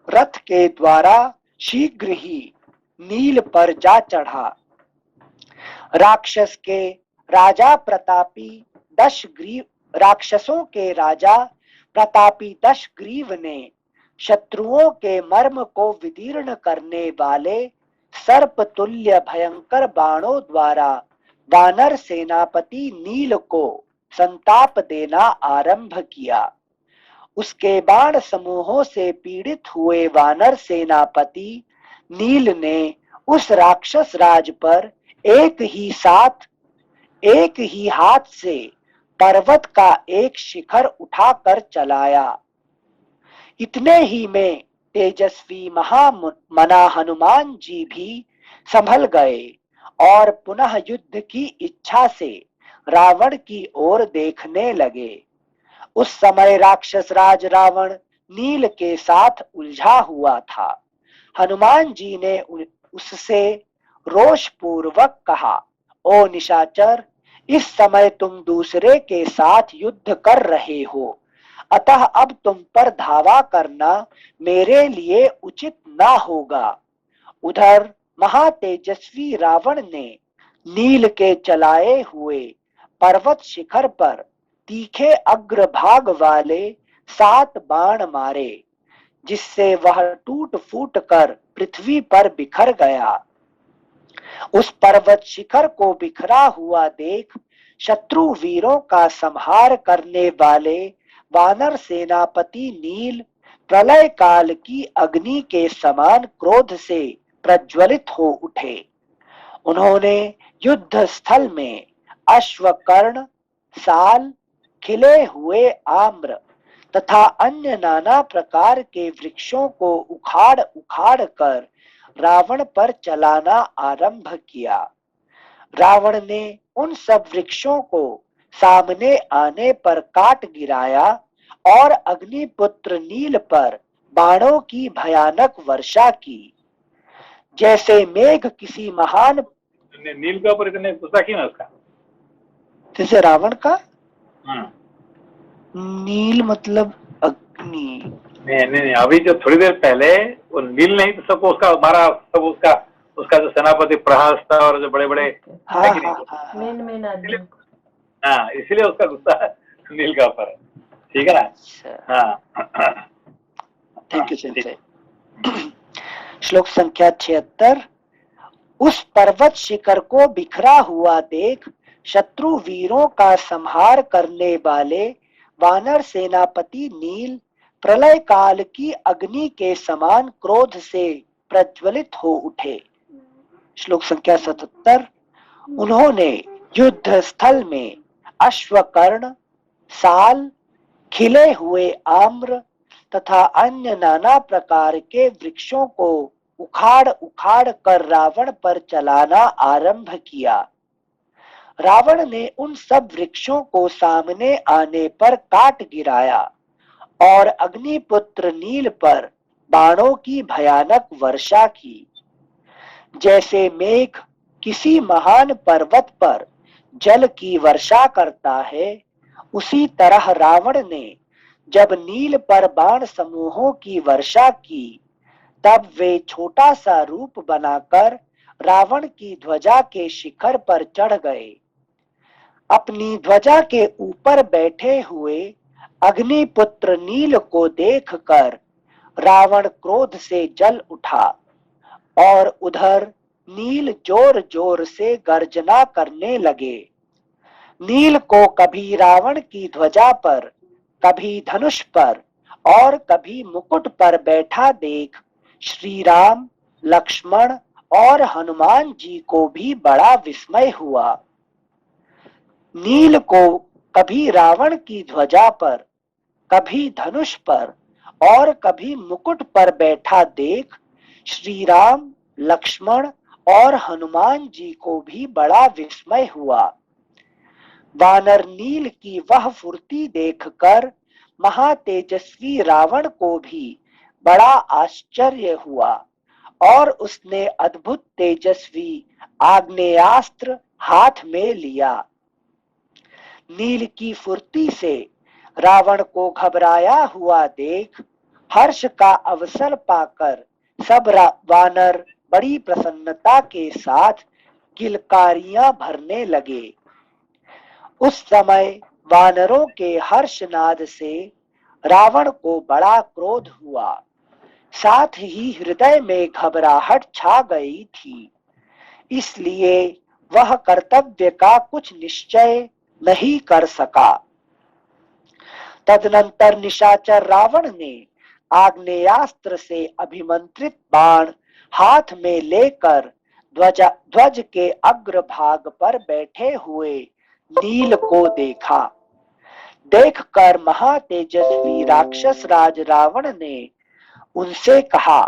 रथ के द्वारा शीघ्र ही नील पर जा चढ़ा। राक्षस के राजा प्रतापी राक्षसों के राजा प्रतापी दशग्रीव ने शत्रुओं के मर्म को विदीर्ण करने वाले सर्पतुल्य भयंकर बाणों द्वारा वानर सेनापति नील को संताप देना आरंभ किया। उसके बाण समूहों से पीड़ित हुए वानर सेनापति नील ने उस राक्षस राज पर एक ही हाथ से पर्वत का एक शिखर उठाकर चलाया। इतने ही में तेजस्वी महामना हनुमान जी भी संभल गए और पुनः युद्ध की इच्छा से रावण की ओर देखने लगे। उस समय राक्षस राज रावण नील के साथ उलझा हुआ था। हनुमान जी ने उससे रोष पूर्वक कहा, ओ निशाचर, इस समय तुम दूसरे के साथ युद्ध कर रहे हो, अतः अब तुम पर धावा करना मेरे लिए उचित ना होगा। उधर महातेजस्वी रावण ने नील के चलाए हुए पर्वत शिखर पर तीखे अग्रभाग वाले 7 बाण मारे, जिससे वह टूट फूट कर पृथ्वी पर बिखर गया। उस पर्वत शिखर को बिखरा हुआ देख शत्रु वीरों का संहार करने वाले वानर सेनापति नील प्रलय काल की अग्नि के समान क्रोध से प्रज्वलित हो उठे। उन्होंने युद्ध स्थल में अश्वकर्ण, साल, खिले हुए आम्र तथा अन्य नाना प्रकार के वृक्षों को उखाड़ उखाड़ कर रावण पर चलाना आरंभ किया। रावण ने उन सब वृक्षों को सामने आने पर काट गिराया और अग्निपुत्र नील पर बाणों की भयानक वर्षा की। जैसे मेघ किसी महान, नील के ऊपर इतने गुस्सा क्यों है उसका? जैसे रावण का हाँ। नील मतलब अग्नि। नहीं, अभी जो थोड़ी देर पहले वो नील नहीं तो सबको उसका मारा, सब उसका उसका जो सेनापति प्रहास था और जो बड़े बड़े हाँ है कि नहीं, हाँ हाँ मेन हाँ। मेन आदमी को। हाँ, इसीलिए उसका गुस्सा नील का ऊपर है, ठीक है ना? अच्छा, हाँ। Thank you sensei. श्लोक संख्या 76। उस पर्वत शिखर को बिखरा हुआ देख शत्रु वीरों का संहार करने वाले वानर सेनापति नील प्रलय काल की अग्नि के समान क्रोध से प्रज्वलित हो उठे। श्लोक संख्या 77। उन्होंने युद्ध स्थल में अश्वकर्ण, साल, खिले हुए आम्र तथा अन्य नाना प्रकार के वृक्षों को उखाड़ उखाड़ कर रावण पर चलाना आरंभ किया। रावण ने उन सब वृक्षों को सामने आने पर काट गिराया और अग्निपुत्र नील पर बाणों की भयानक वर्षा की। जैसे मेघ किसी महान पर्वत पर जल की वर्षा करता है, उसी तरह रावण ने जब नील पर बाण समूहों की वर्षा की, तब वे छोटा सा रूप बनाकर रावण की ध्वजा के शिखर पर चढ़ गए। अपनी ध्वजा के ऊपर बैठे हुए अग्निपुत्र नील को देखकर रावण क्रोध से जल उठा और उधर नील जोर जोर से गर्जना करने लगे। नील को कभी रावण की ध्वजा पर, कभी धनुष पर और कभी मुकुट पर बैठा देख श्री राम, लक्ष्मण और हनुमान जी को भी बड़ा विस्मय हुआ। नील को कभी रावण की ध्वजा पर, कभी धनुष पर और कभी मुकुट पर बैठा देख श्री राम, लक्ष्मण और हनुमान जी को भी बड़ा विस्मय हुआ। वानर नील की वह फुर्ती देखकर महातेजस्वी रावण को भी बड़ा आश्चर्य हुआ और उसने अद्भुत तेजस्वी आग्नेयास्त्र हाथ में लिया। नील की फुर्ती से रावण को घबराया हुआ देख हर्ष का अवसर पाकर सब वानर बड़ी प्रसन्नता के साथ किलकारियां भरने लगे। उस समय वानरों के हर्षनाद से रावण को बड़ा क्रोध हुआ, साथ ही हृदय में घबराहट छा गई थी। इसलिए वह कर्तव्य का कुछ निश्चय नहीं कर सका। तदनंतर निशाचर रावण ने आग्नेयास्त्र से अभिमंत्रित बाण हाथ में लेकर ध्वज के अग्रभाग पर बैठे हुए नील को देखा। देखकर महातेजस्वी राक्षस राज रावण ने उनसे कहा,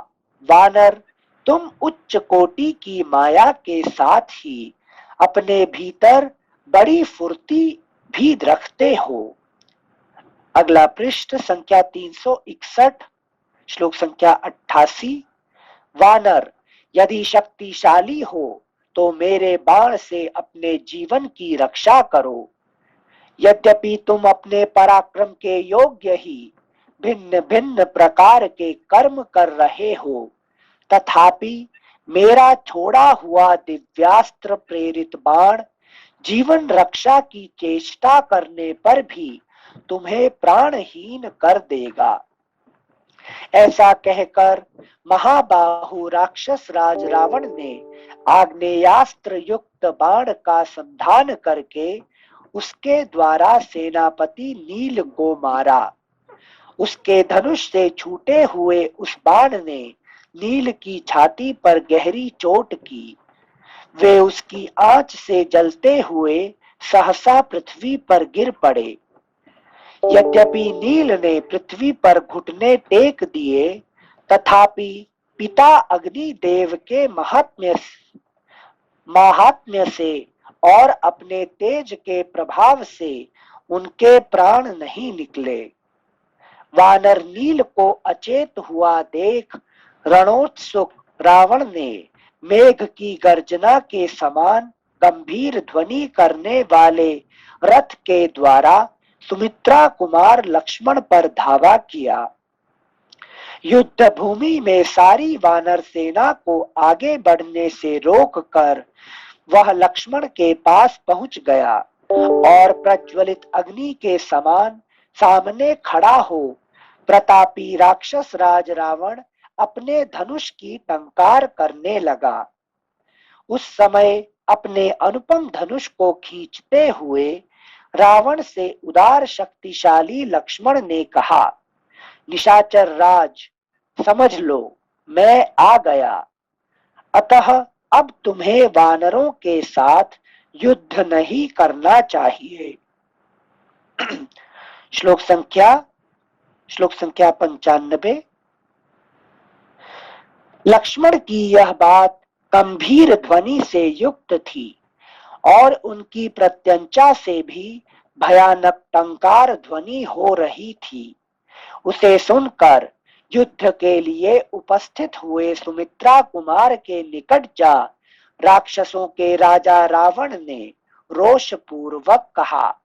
वानर, तुम उच्च कोटि की माया के साथ ही अपने भीतर बड़ी फुर्ती भी रखते हो। अगला पृष्ठ संख्या 361, श्लोक संख्या 88। वानर, यदि शक्तिशाली हो तो मेरे बाण से अपने जीवन की रक्षा करो। यद्यपि तुम अपने पराक्रम के योग्य ही भिन्न भिन्न प्रकार के कर्म कर रहे हो, तथापि मेरा छोड़ा हुआ दिव्यास्त्र प्रेरित बाण जीवन रक्षा की चेष्टा करने पर भी तुम्हें प्राणहीन कर देगा। ऐसा कहकर महाबाहु राक्षस राज रावण ने आग्नेयास्त्र युक्त बाण का संधान करके उसके द्वारा सेनापति नील को मारा। उसके धनुष से छूटे हुए उस बाण ने नील की छाती पर गहरी चोट की। वे उसकी आंच से जलते हुए सहसा पृथ्वी पर गिर पड़े। यद्यपि नील ने पृथ्वी पर घुटने टेक दिए, तथापि पिता अग्निदेव के महात्म्य से और अपने तेज के प्रभाव से उनके प्राण नहीं निकले। वानर नील को अचेत हुआ देख रणोत्सुक रावण ने मेघ की गर्जना के समान गंभीर ध्वनि करने वाले रथ के द्वारा सुमित्रा कुमार लक्ष्मण पर धावा किया। युद्ध भूमि में सारी वानर सेना को आगे बढ़ने से रोककर वह लक्ष्मण के पास पहुंच गया और प्रज्वलित अग्नि के समान सामने खड़ा हो प्रतापी राक्षस राज रावण अपने धनुष की टंकार करने लगा। उस समय अपने अनुपम धनुष को खींचते हुए रावण से उदार शक्तिशाली लक्ष्मण ने कहा, निशाचर राज, समझ लो मैं आ गया, अतः अब तुम्हें वानरों के साथ युद्ध नहीं करना चाहिए। श्लोक संख्या 95। लक्ष्मण की यह बात गंभीर ध्वनि से युक्त थी और उनकी प्रत्यंचा से भी भयानक टंकार ध्वनि हो रही थी। उसे सुनकर युद्ध के लिए उपस्थित हुए सुमित्रा कुमार के निकट जा राक्षसों के राजा रावण ने रोषपूर्वक कहा,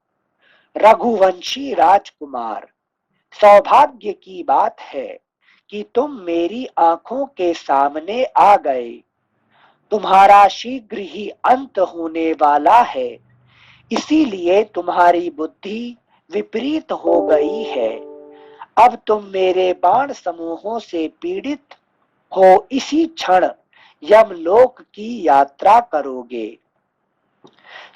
रघुवंशी राजकुमार, सौभाग्य की बात है कि तुम मेरी आंखों के सामने आ गए। तुम्हारा शीघ्र ही अंत होने वाला है, इसीलिए तुम्हारी बुद्धि विपरीत हो गई है। अब तुम मेरे बाण समूहों से पीड़ित हो इसी क्षण यमलोक की यात्रा करोगे।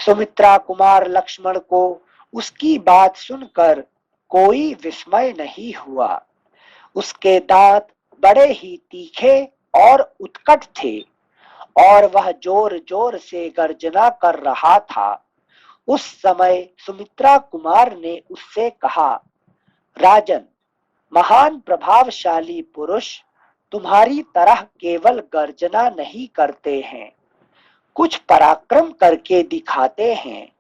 सुमित्रा कुमार लक्ष्मण को उसकी बात सुनकर कोई विस्मय नहीं हुआ। उसके दांत बड़े ही तीखे और उत्कट थे और वह जोर जोर से गर्जना कर रहा था। उस समय सुमित्रा कुमार ने उससे कहा, राजन, महान प्रभावशाली पुरुष तुम्हारी तरह केवल गर्जना नहीं करते हैं, कुछ पराक्रम करके दिखाते हैं।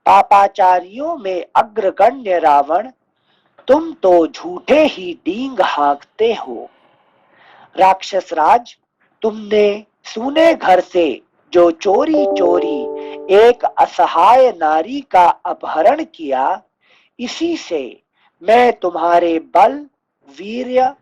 पापाचारियों में अग्रगण्य रावण, तुम तो झूठे ही डींग हाँकते हो। राक्षस राज, तुमने सूने घर से जो चोरी चोरी एक असहाय नारी का अपहरण किया, इसी से मैं तुम्हारे बल, वीर्य,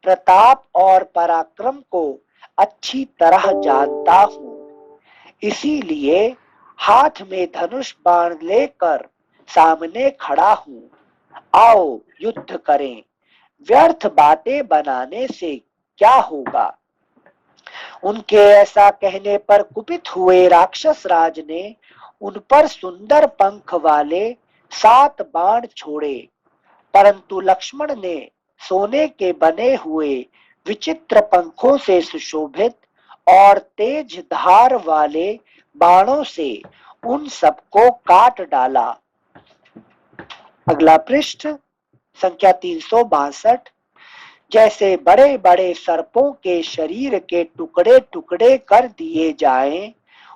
प्रताप और पराक्रम को अच्छी तरह जानता हूँ। इसीलिए हाथ में धनुष बाण लेकर सामने खड़ा हूँ। आओ युद्ध करें, व्यर्थ बातें बनाने से क्या होगा। उनके ऐसा कहने पर कुपित हुए राक्षस राज ने उन पर सुंदर पंख वाले 7 बाण छोड़े, परंतु लक्ष्मण ने सोने के बने हुए विचित्र पंखों से सुशोभित और तेज धार वाले बाणों से उन सबको काट डाला। अगला पृष्ठ संख्या 362। जैसे बड़े बड़े सर्पों के शरीर के टुकड़े टुकड़े कर दिए जाएं,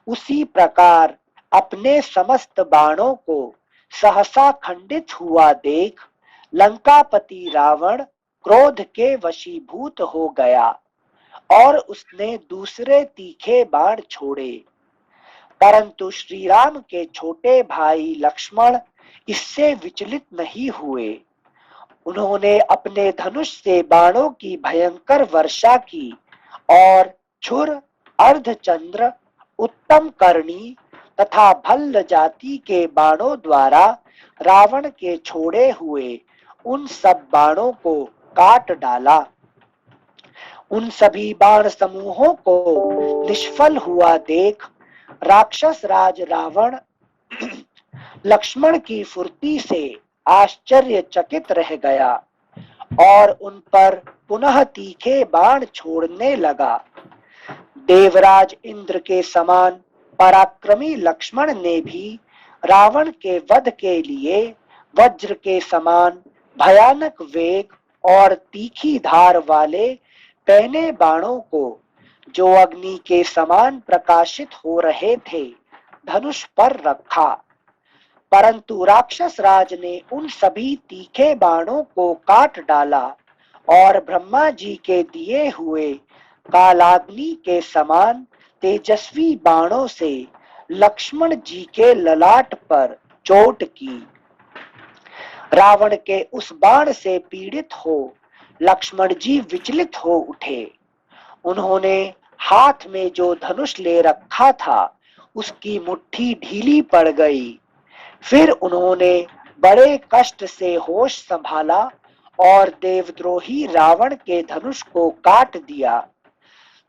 उसी प्रकार अपने समस्त बाणों को सहसा खंडित हुआ देख लंकापति रावण क्रोध के वशीभूत हो गया और उसने दूसरे तीखे बाण छोड़े, परंतु श्री राम के छोटे भाई लक्ष्मण इससे विचलित नहीं हुए। उन्होंने अपने धनुष से बाणों की भयंकर वर्षा की और छुर, अर्धचंद्र, उत्तम करणी तथा भल्ल जाति के बाणों द्वारा रावण के छोड़े हुए उन सब बाणों को काट डाला। उन सभी बाण समूहों को निष्फल हुआ देख राक्षस राज रावण लक्ष्मण की फुर्ती से आश्चर्यचकित रह गया और उन पर पुनः तीखे बाण छोड़ने लगा। देवराज इंद्र के समान पराक्रमी लक्ष्मण ने भी रावण के वध के लिए वज्र के समान भयानक वेग और तीखी धार वाले पहने बाणों को, जो अग्नि के समान प्रकाशित हो रहे थे, धनुष पर रखा, परंतु राक्षस राज ने उन सभी तीखे बाणों को काट डाला और ब्रह्मा जी के दिए हुए कालाग्नि के समान तेजस्वी बाणों से लक्ष्मण जी के ललाट पर चोट की। रावण के उस बाण से पीड़ित हो लक्ष्मण जी विचलित हो उठे। उन्होंने हाथ में जो धनुष ले रखा था उसकी मुट्ठी ढीली पड़ गई। फिर उन्होंने बड़े कष्ट से होश संभाला और देवद्रोही रावण के धनुष को काट दिया।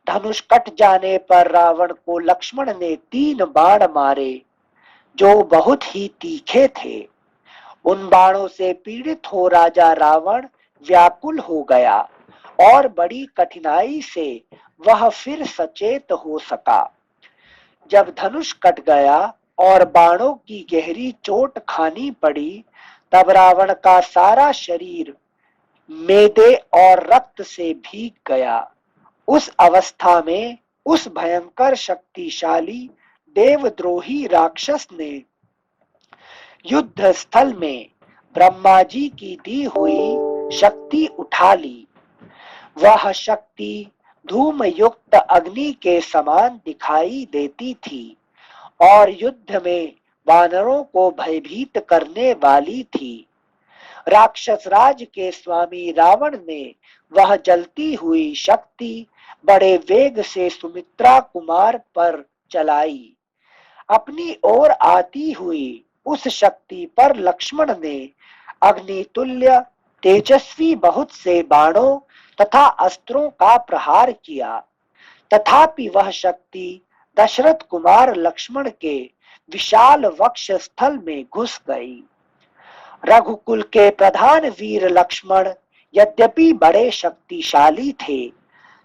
धनुष कट जाने पर रावण को लक्ष्मण ने 3 बाण मारे जो बहुत ही तीखे थे। उन बाणों से पीड़ित हो राजा रावण व्याकुल हो गया और बड़ी कठिनाई से वह फिर सचेत हो सका। जब धनुष कट गया और बाणों की गहरी चोट खानी पड़ी तब रावण का सारा शरीर मेदे और रक्त से भीग गया। उस अवस्था में उस भयंकर शक्तिशाली देवद्रोही राक्षस ने युद्ध स्थल में ब्रह्मा जी की दी हुई शक्ति उठा ली। वह शक्ति धूम युक्त अग्नि के समान दिखाई देती थी और युद्ध में वानरों को भयभीत करने वाली थी। राक्षस राज के स्वामी रावण ने वह जलती हुई शक्ति बड़े वेग से सुमित्रा कुमार पर चलाई। अपनी ओर आती हुई उस शक्ति पर लक्ष्मण ने अग्नितुल्य तेजस्वी बहुत से बाणों तथा अस्त्रों का प्रहार किया। तथापि वह शक्ति दशरथ कुमार लक्ष्मण के विशाल वक्ष स्थल में घुस गई। रघुकुल के प्रधान वीर लक्ष्मण यद्यपि बड़े शक्तिशाली थे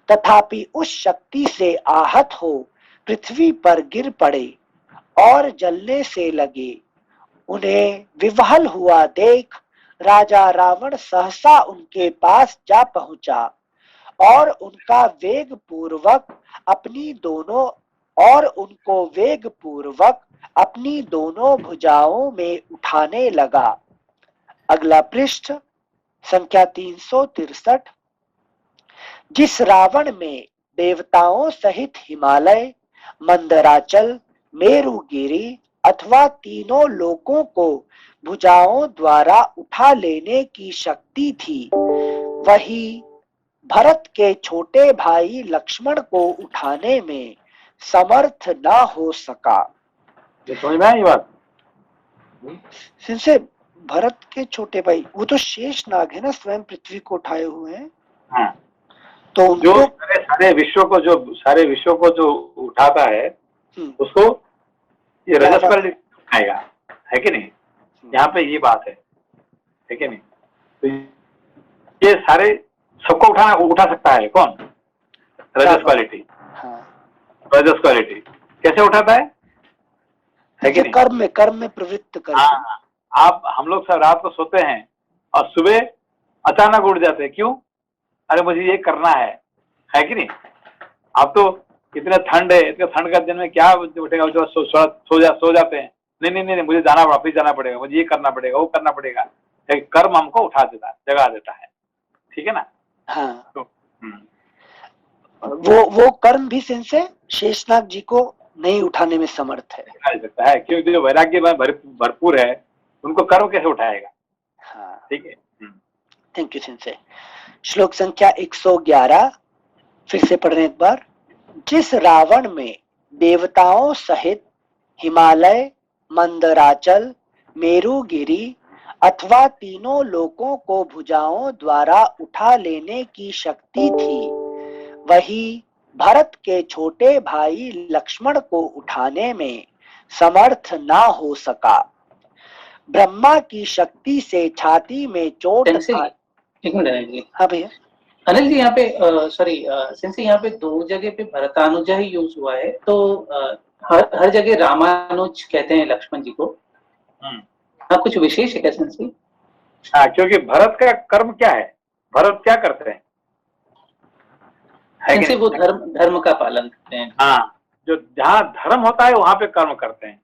तथापि उस शक्ति से आहत हो पृथ्वी पर गिर पड़े और जलने से लगे। उन्हें विवहल हुआ देख राजा रावण सहसा उनके पास जा पहुंचा और उनको वेग पूर्वक अपनी दोनों भुजाओं में उठाने लगा। अगला पृष्ठ संख्या 363। जिस रावण में देवताओं सहित हिमालय, मंदराचल, मेरुगिरी अथवा तीनों लोकों को भुजाओं द्वारा उठा लेने की शक्ति थी वही भरत के छोटे भाई लक्ष्मण को उठाने में समर्थ न हो सका। ये समझ में आई ये बात? सिंसे भरत के छोटे भाई वो तो शेषनाग है ना, स्वयं पृथ्वी को उठाए हुए हैं। हाँ। तो जो उनको सारे विश्व को जो उठाता है उसको ये रजस पर उठाएगा, है कि नहीं? यहाँ पे ये बात है कि नहीं? तो ये सारे सबको उठा सकता है कौन? रजस क्वालिटी। हाँ। रजस क्वालिटी कैसे उठाता है कि नहीं? कर्म में प्रवृत्त कर। हाँ, आप हम लोग सब रात को सोते हैं और सुबह अचानक उठ जाते हैं। क्यों? अरे मुझे ये करना है कि नहीं? आप तो इतने ठंड है, इतने ठंड का दिन में क्या उठेगा? जो सो जाते हैं। नहीं, मुझे वापिस जाना पड़ेगा, मुझे ये करना पड़ेगा, वो करना पड़ेगा। कर्म हमको उठा देता है, जगा देता है, ठीक है ना? हाँ। तो वो कर्म भी सिंसे शेषनाग जी को नहीं उठाने में समर्थ है। उठा सकता है क्योंकि जो वैराग्य भरपूर है उनको कर्म कैसे उठाएगा? हाँ, ठीक है। थैंक यू सिंसे। श्लोक संख्या 111 फिर से पढ़ रहे एक बार। जिस रावण में देवताओं सहित हिमालय, मंदराचल, मेरुगिरी अथवा तीनों लोकों को भुजाओं द्वारा उठा लेने की शक्ति थी वही भरत के छोटे भाई लक्ष्मण को उठाने में समर्थ ना हो सका। ब्रह्मा की शक्ति से छाती में चोट एक मिनट अनिल जी। हाँ भैया। अनिल जी यहाँ पे सॉरी सिंसे यहाँ पे 2 जगह पे भरतानुजा ही यूज हुआ है, तो हर जगह रामानुज कहते हैं लक्ष्मण जी को। हाँ, कुछ विशेष है क्या सिंसे? हाँ, क्योंकि भरत का कर्म क्या है? भरत क्या करते हैं? सिंसे वो धर्म का पालन करते हैं। हाँ, जो जहाँ धर्म होता है वहां पे कर्म करते हैं,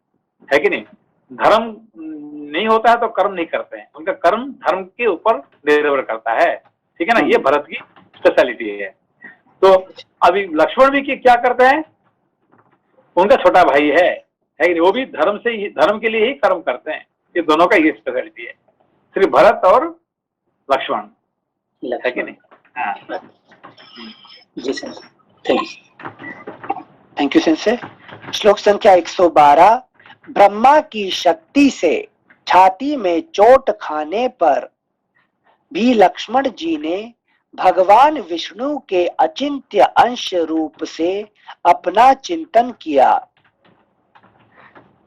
है कि नहीं? धर्म नहीं होता है तो कर्म नहीं करते हैं। उनका कर्म धर्म के ऊपर निर्भर करता है, ठीक है ना? ये भरत की स्पेशलिटी है। तो अभी लक्ष्मण भी क्या करते हैं, उनका छोटा भाई है कि नहीं, वो भी धर्म के लिए ही कर्म करते हैं। ये दोनों का ये स्पेशलिटी है, श्री भरत और लक्ष्मण, है कि नहीं? हाँ जी सर, थैंक यू सेंसे। श्लोक संख्या 112। ब्रह्मा की शक्ति से छाती में चोट खाने पर भी लक्ष्मण जी ने भगवान विष्णु के अचिंत्य अंश रूप से अपना चिंतन किया।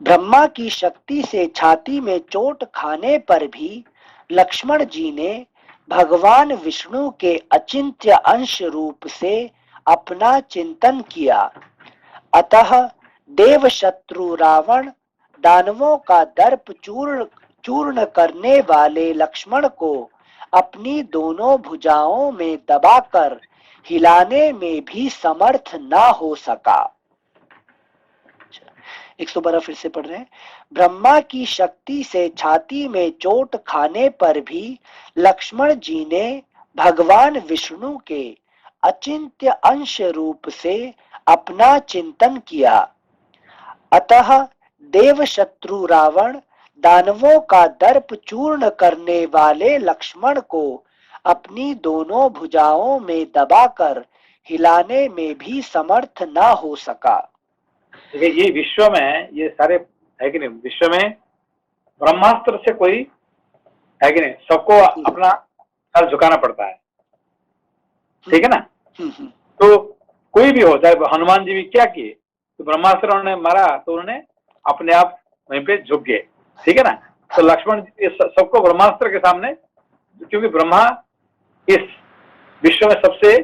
ब्रह्मा की शक्ति से छाती में चोट खाने पर भी लक्ष्मण जी ने भगवान विष्णु के अचिंत्य अंश रूप से अपना चिंतन किया। अतः देव शत्रु रावण दानवों का दर्प चूर्ण करने वाले लक्ष्मण को अपनी दोनों भुजाओं में दबाकर हिलाने में भी समर्थ ना हो सका। 112 फिर से पढ़ रहे हैं। ब्रह्मा की शक्ति से छाती में चोट खाने पर भी लक्ष्मण जी ने भगवान विष्णु के अचिंत्य अंश रूप से अपना चिंतन किया। अतः देव शत्रु रावण दानवों का दर्प चूर्ण करने वाले लक्ष्मण को अपनी दोनों भुजाओं में दबाकर हिलाने में भी समर्थ ना हो सका। देखिए, ये विश्व में ये सारे है कि नहीं, विश्व में ब्रह्मास्त्र से कोई है कि नहीं, सबको अपना सर झुकाना पड़ता है, ठीक है ना? तो कोई भी हो, चाहे हनुमान जी भी क्या किए, तो ब्रह्मास्त्र उन्होंने मारा तो उन्होंने अपने आप वहीं पे झुक गए, ठीक है ना? तो लक्ष्मण जी सबको ब्रह्मास्त्र के सामने, क्योंकि ब्रह्मा इस विश्व में सबसे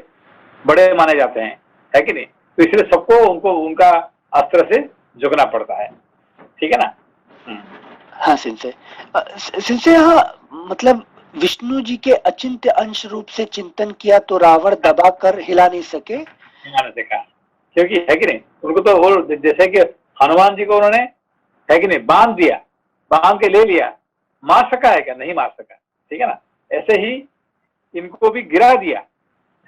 बड़े माने जाते हैं, है कि नहीं? तो इसलिए सबको उनको उनका अस्त्र से झुकना पड़ता है, ठीक है ना? हाँ सिंसे यहाँ मतलब विष्णु जी के अचिंत्य अंश रूप से चिंतन किया तो रावण दबाकर हिला नहीं सके, देखा, क्योंकि है कि नहीं, उनको तो वो जैसे कि हनुमान जी को उन्होंने है कि नहीं बांध दिया, बांध के ले लिया, मार सका है क्या? नहीं मार सका, ठीक है ना? ऐसे ही इनको भी गिरा दिया,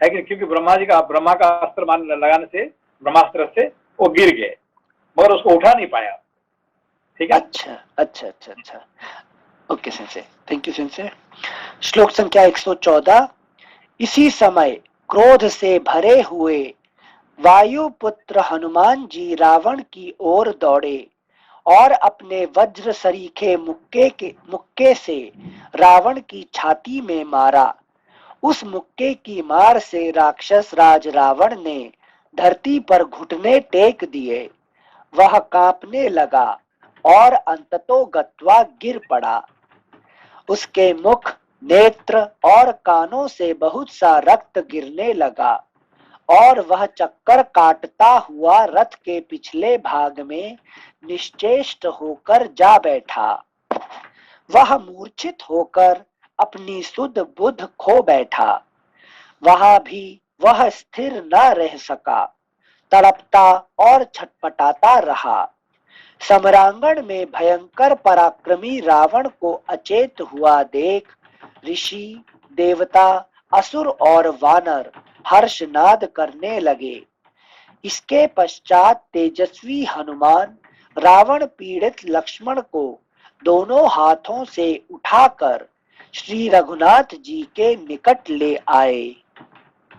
है कि नहीं, क्योंकि ब्रह्मा का अस्त्र लगाने से, ब्रह्मास्त्र से वो गिर गए, मगर उसको उठा नहीं पाया, ठीक है? अच्छा okay sensei, thank you sensei. श्लोक संख्या 114। इसी समय क्रोध से भरे हुए वायुपुत्र हनुमान जी रावण की ओर दौड़े और अपने वज्र सरीखे मुक्के से रावण की छाती में मारा। उस मुक्के की मार से राक्षस राज रावण ने धरती पर घुटने टेक दिए। वह कांपने लगा और अंततोगत्वा गिर पड़ा। उसके मुख, नेत्र और कानों से बहुत सा रक्त गिरने लगा और वह चक्कर काटता हुआ रथ के पिछले भाग में निश्चेष्ट होकर जा बैठा। वह मूर्छित होकर अपनी सुध बुध खो बैठा। वहां भी वह स्थिर न रह सका, तड़पता और छटपटाता रहा। सम्रांगण में भयंकर पराक्रमी रावण को अचेत हुआ देख ऋषि, देवता, असुर और वानर हर्षनाद करने लगे। इसके पश्चात तेजस्वी हनुमान रावण पीड़ित लक्ष्मण को दोनों हाथों से उठाकर श्री रघुनाथ जी के निकट ले आए।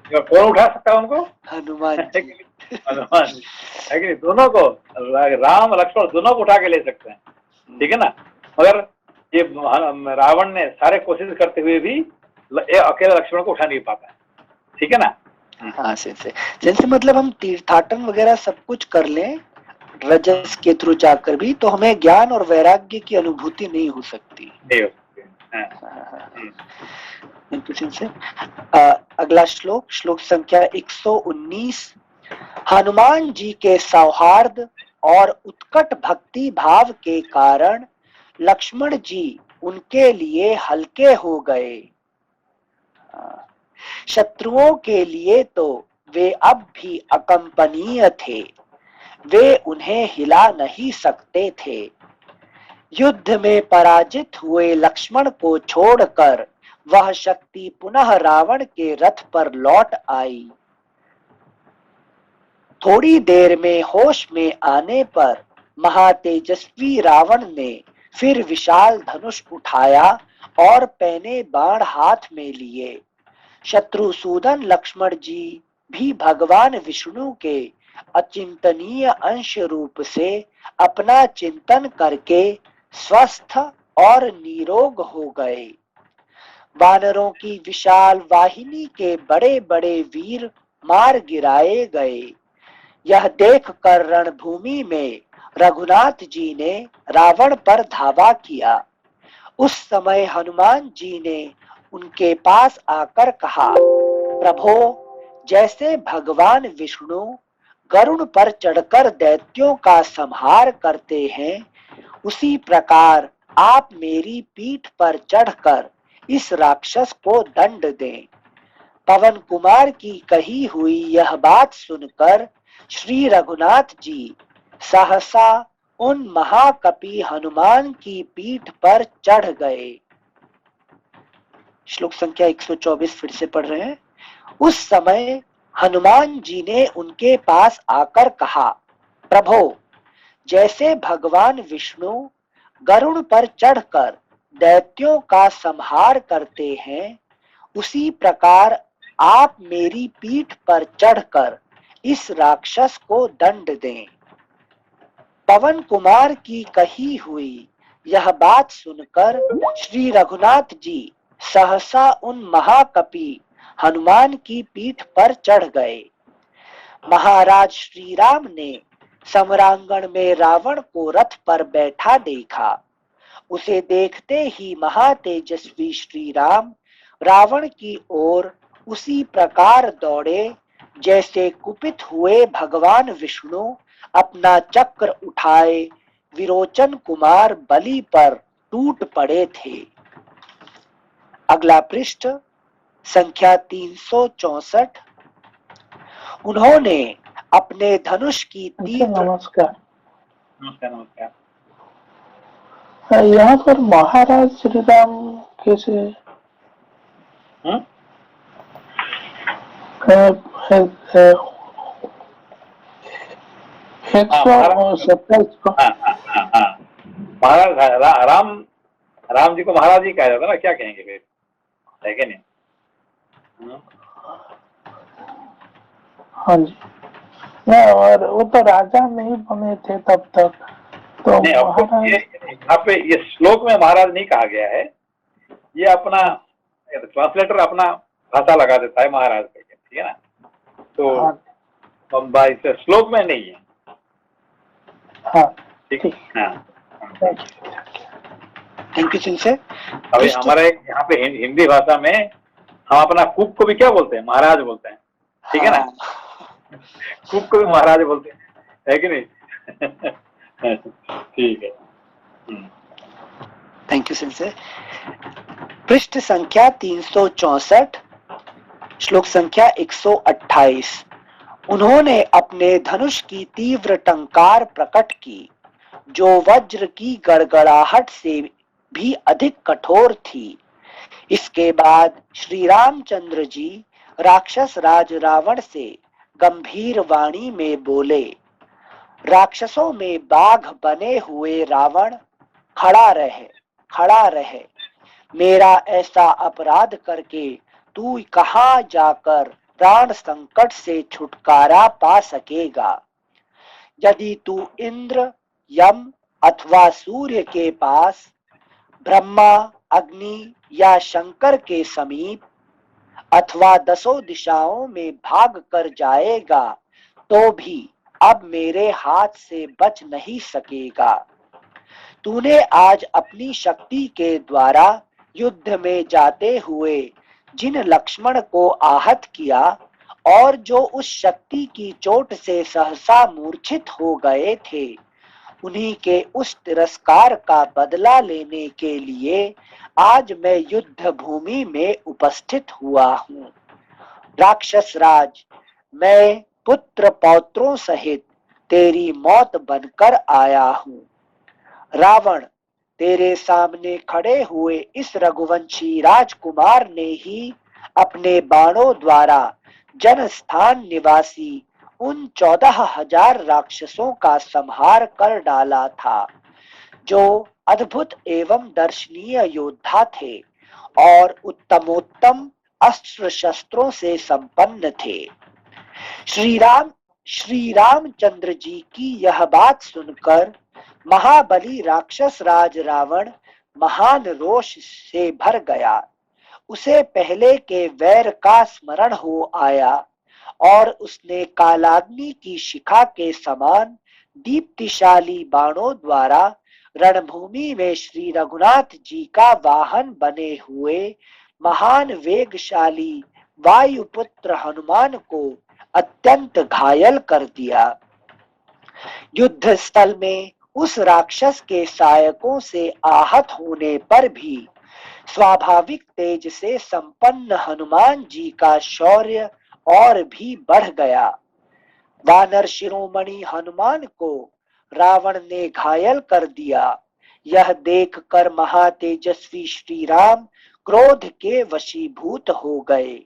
कौन उठा सकता है उनको? हनुमान जी। हनुमान जी, है कि नहीं? दोनों को, राम लक्ष्मण दोनों को उठा के ले सकते हैं, ठीक है ना? मगर ये रावण ने सारे कोशिश करते हुए भी अकेले लक्ष्मण को उठा नहीं पाता है, ठीक है ना? हाँ जैसे मतलब हम तीर्थाटन वगैरह सब कुछ कर लें रजस के थ्रू जाकर भी, तो हमें ज्ञान और वैराग्य की अनुभूति नहीं हो सकती। अगला श्लोक संख्या 119। हनुमान जी के सौहार्द और उत्कट भक्ति भाव के कारण लक्ष्मण जी उनके लिए हल्के हो गए। शत्रुओं के लिए तो वे अब भी अकंपनीय थे, वे उन्हें हिला नहीं सकते थे। युद्ध में पराजित हुए लक्ष्मण को छोड़कर वह शक्ति पुनः रावण के रथ पर लौट आई। थोड़ी देर में होश में आने पर महातेजस्वी रावण ने फिर विशाल धनुष उठाया और पैने बाण हाथ में लिए। शत्रुसूदन लक्ष्मण जी भी भगवान विष्णु के अचिंतनीय अंश रूप से अपना चिंतन करके स्वस्थ और निरोग हो गए। वानरों की विशाल वाहिनी के बड़े बड़े वीर मार गिराए गए। यह देखकर रणभूमि में रघुनाथ जी ने रावण पर धावा किया। उस समय हनुमान जी ने उनके पास आकर कहा, प्रभो, जैसे भगवान विष्णु गरुड़ पर चढ़कर दैत्यों का संहार करते हैं, उसी प्रकार आप मेरी पीठ पर चढ़कर इस राक्षस को दंड दें। पवन कुमार की कही हुई यह बात सुनकर श्री रघुनाथ जी सहसा उन महाकपि हनुमान की पीठ पर चढ़ गए। श्लोक संख्या 124 फिर से पढ़ रहे हैं। उस समय हनुमान जी ने उनके पास आकर कहा, प्रभो, जैसे भगवान विष्णु गरुड़ पर चढ़कर दैत्यों का संहार करते हैं, उसी प्रकार आप मेरी पीठ पर चढ़कर इस राक्षस को दंड दें। पवन कुमार की कही हुई यह बात सुनकर श्री रघुनाथ जी सहसा उन महाकपि हनुमान की पीठ पर चढ़ गए। महाराज श्री राम ने सम्रांगण में रावण को रथ पर बैठा देखा। उसे देखते ही महातेजस्वी श्री राम रावण की ओर उसी प्रकार दौड़े जैसे कुपित हुए भगवान विष्णु अपना चक्र उठाए विरोचन कुमार बलि पर टूट पड़े थे। अगला पृष्ठ संख्या 364। उन्होंने अपने धनुष की तीव्र नमस्कार। नमस्कार नमस्कार। यहाँ पर महाराज श्री राम कैसे महाराज राम जी को महाराज जी कहा जाता ना, क्या कहेंगे फिर, है कि नहीं? हाँ जी, नहीं, और वो तो राजा नहीं बने थे तब तक, तो नहीं, यहाँ पे ये श्लोक में महाराज नहीं कहा गया है, ये अपना ट्रांसलेटर अपना भाषा लगा देता है महाराज करके, ठीक है ना, तो श्लोक में नहीं है। हाँ ठीक है, हाँ, थैंक यू सिंह से। अभी हमारे यहाँ पे हिंदी भाषा में हम अपना कुक को भी क्या बोलते हैं, महाराज बोलते हैं, ठीक है ना, कुक को भी महाराज बोलते हैं, है कि नहीं? ठीक है, थैंक यू सिंह से। पृष्ठ संख्या 364, श्लोक संख्या 128। उन्होंने अपने धनुष की तीव्र टंकार प्रकट की, जो वज्र की गड़गड़ाहट से भी अधिक कठोर थी। इसके बाद श्री रामचंद्र जी राक्षस राज रावण से गंभीर वाणी में बोले, राक्षसों में बाघ बने हुए रावण, खड़ा रहे, मेरा ऐसा अपराध करके तू कहां जाकर प्राण संकट से छुटकारा पा सकेगा। यदि तू इंद्र, यम अथवा सूर्य के पास, ब्रह्मा, अग्नि या शंकर के समीप अथवा 10 दिशाओं में भाग कर जाएगा, तो भी अब मेरे हाथ से बच नहीं सकेगा। तूने आज अपनी शक्ति के द्वारा युद्ध में जाते हुए जिन लक्ष्मण को आहत किया और जो उस शक्ति की चोट से सहसा मूर्छित हो गए थे, उन्हीं के उस तिरस्कार का बदला लेने के लिए आज मैं युद्ध भूमि में उपस्थित हुआ हूँ। राक्षस राज, मैं पुत्र पौत्रों सहित तेरी मौत बनकर आया हूँ। रावण, तेरे सामने खड़े हुए इस रघुवंशी राजकुमार ने ही अपने बाणों द्वारा जनस्थान निवासी उन 14,000 राक्षसों का संहार कर डाला था, जो अद्भुत एवं दर्शनीय योद्धा थे और उत्तमोत्तम अस्त्र शस्त्रों से संपन्न थे। श्री रामचंद्र जी की यह बात सुनकर महाबली राक्षस राज रावण महान रोष से भर गया। उसे पहले के वैर का स्मरण हो आया और उसने कालाग्नि की शिखा के समान दीप्तिशाली बाणों द्वारा रणभूमि में श्री रघुनाथ जी का वाहन बने हुए महान वेगशाली वायुपुत्र हनुमान को अत्यंत घायल कर दिया। युद्ध स्थल में उस राक्षस के सहायकों से आहत होने पर भी स्वाभाविक तेज से संपन्न हनुमान जी का शौर्य और भी बढ़ गया। वानर शिरोमणि हनुमान को रावण ने घायल कर दिया। यह देखकर महातेजस्वी श्री राम क्रोध के वशीभूत हो गए।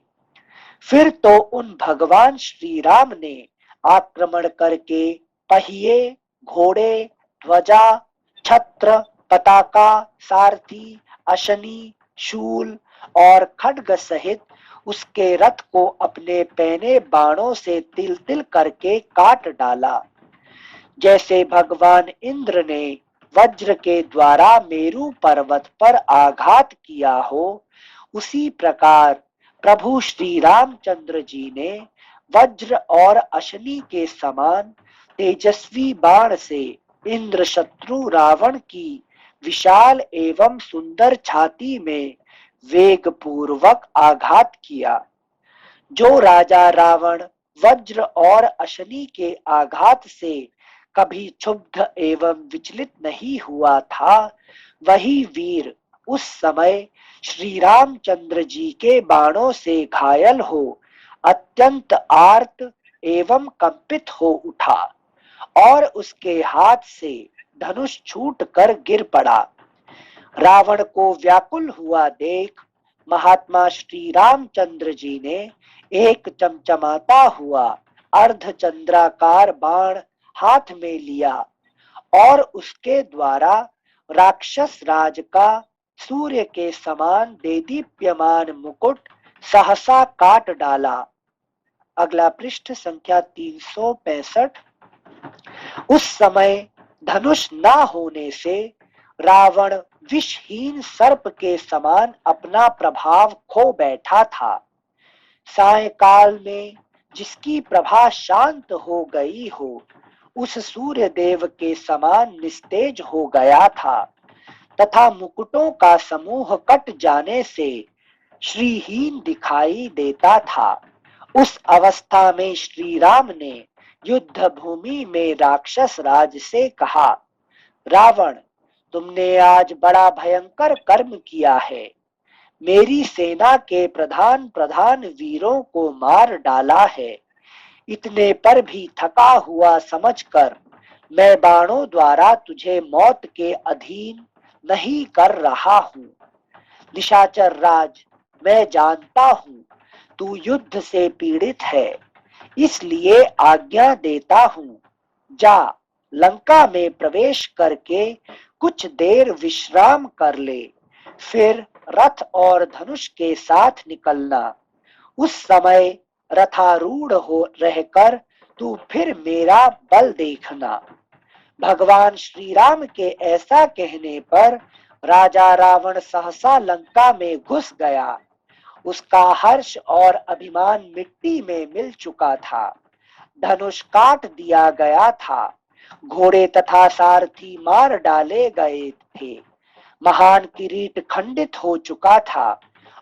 फिर तो उन भगवान श्री राम ने आक्रमण करके पहिए, घोड़े, ध्वजा, छत्र, पताका, सारथी, अशनी, शूल और खड्ग सहित उसके रथ को अपने पैने बाणों से तिल तिल करके काट डाला। जैसे भगवान इंद्र ने वज्र के द्वारा मेरु पर्वत पर आघात किया हो, उसी प्रकार प्रभु श्री रामचंद्र जी ने वज्र और अशनी के समान तेजस्वी बाण से इंद्र शत्रु रावण की विशाल एवं सुंदर छाती में वेग पूर्वक आघात किया। जो राजा रावण वज्र और अशनी के आघात से कभी क्षुब्ध एवं विचलित नहीं हुआ था, वही वीर उस समय श्री रामचंद्र जी के बाणों से घायल हो अत्यंत आर्त एवं कंपित हो उठा और उसके हाथ से धनुष छूट कर गिर पड़ा। रावण को व्याकुल हुआ देख महात्मा श्री रामचंद्र जी ने एक चमचमाता हुआ अर्धचंद्राकार बाण हाथ में लिया और उसके द्वारा राक्षस राज का सूर्य के समान देदीप्यमान मुकुट सहसा काट डाला। अगला पृष्ठ संख्या 365। उस समय धनुष न होने से रावण विषहीन सर्प के समान अपना प्रभाव खो बैठा था। सायंकाल में जिसकी प्रभा शांत हो गई हो, उस सूर्य देव के समान निस्तेज हो गया था तथा मुकुटों का समूह कट जाने से श्रीहीन दिखाई देता था। उस अवस्था में श्री राम ने युद्ध भूमि में राक्षस राज से कहा, रावण, तुमने आज बड़ा भयंकर कर्म किया है। मेरी सेना के प्रधान प्रधान वीरों को मार डाला है। इतने पर भी थका हुआ समझकर मैं बाणों द्वारा तुझे मौत के अधीन नहीं कर रहा हूँ। निशाचर राज, मैं जानता हूँ तू युद्ध से पीड़ित है, इसलिए आज्ञा देता हूँ, जा लंका में प्रवेश करके कुछ देर विश्राम कर ले, फिर रथ और धनुष के साथ निकलना। उस समय रथारूढ़ हो रहकर तू फिर मेरा बल देखना। भगवान श्री राम के ऐसा कहने पर राजा रावण सहसा लंका में घुस गया। उसका हर्ष और अभिमान मिट्टी में मिल चुका था। धनुष काट दिया गया था। घोड़े तथा सारथी मार डाले गए थे। महान किरीट खंडित हो चुका था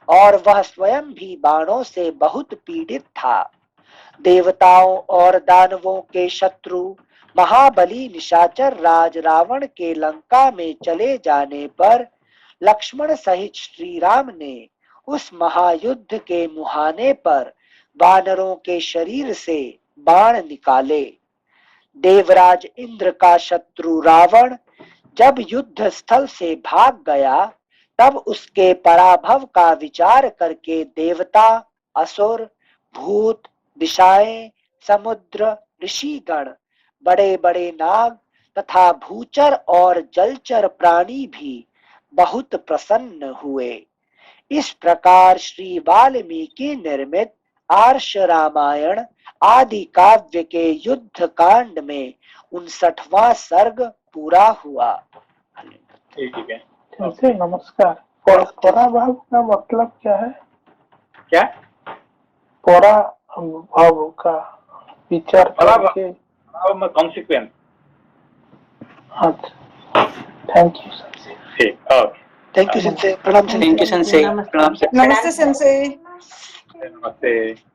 और वह स्वयं भी बाणों से बहुत पीड़ित था। देवताओं और दानवों के शत्रु महाबली निशाचर राज रावण के लंका में चले जाने पर लक्ष्मण सहित श्री राम ने उस महायुद्ध के मुहाने पर वानरों के शरीर से बाण निकाले। देवराज इंद्र का शत्रु रावण जब युद्ध स्थल से भाग गया, तब उसके पराभव का विचार करके देवता, असुर, भूत, दिशाएं, समुद्र, ऋषिगण, बड़े बड़े नाग तथा भूचर और जलचर प्राणी भी बहुत प्रसन्न हुए। इस प्रकार श्री वाल्मीकि निर्मित आर्ष रामायण आदि काव्य के युद्ध कांड में 59वां सर्ग पूरा हुआ। ठीक है। जैसे नमस्कार। परा भाव का मतलब क्या है? क्या? परा भाव का विचार करके कॉन्सिक्वेंस। अच्छा, थैंक यू सर। ठीक, ओके। थैंक यू सेंसे, प्रणाम सेंसे। थैंक यू सेंसे, प्रणाम। नमस्ते सेंसे। नमस्ते।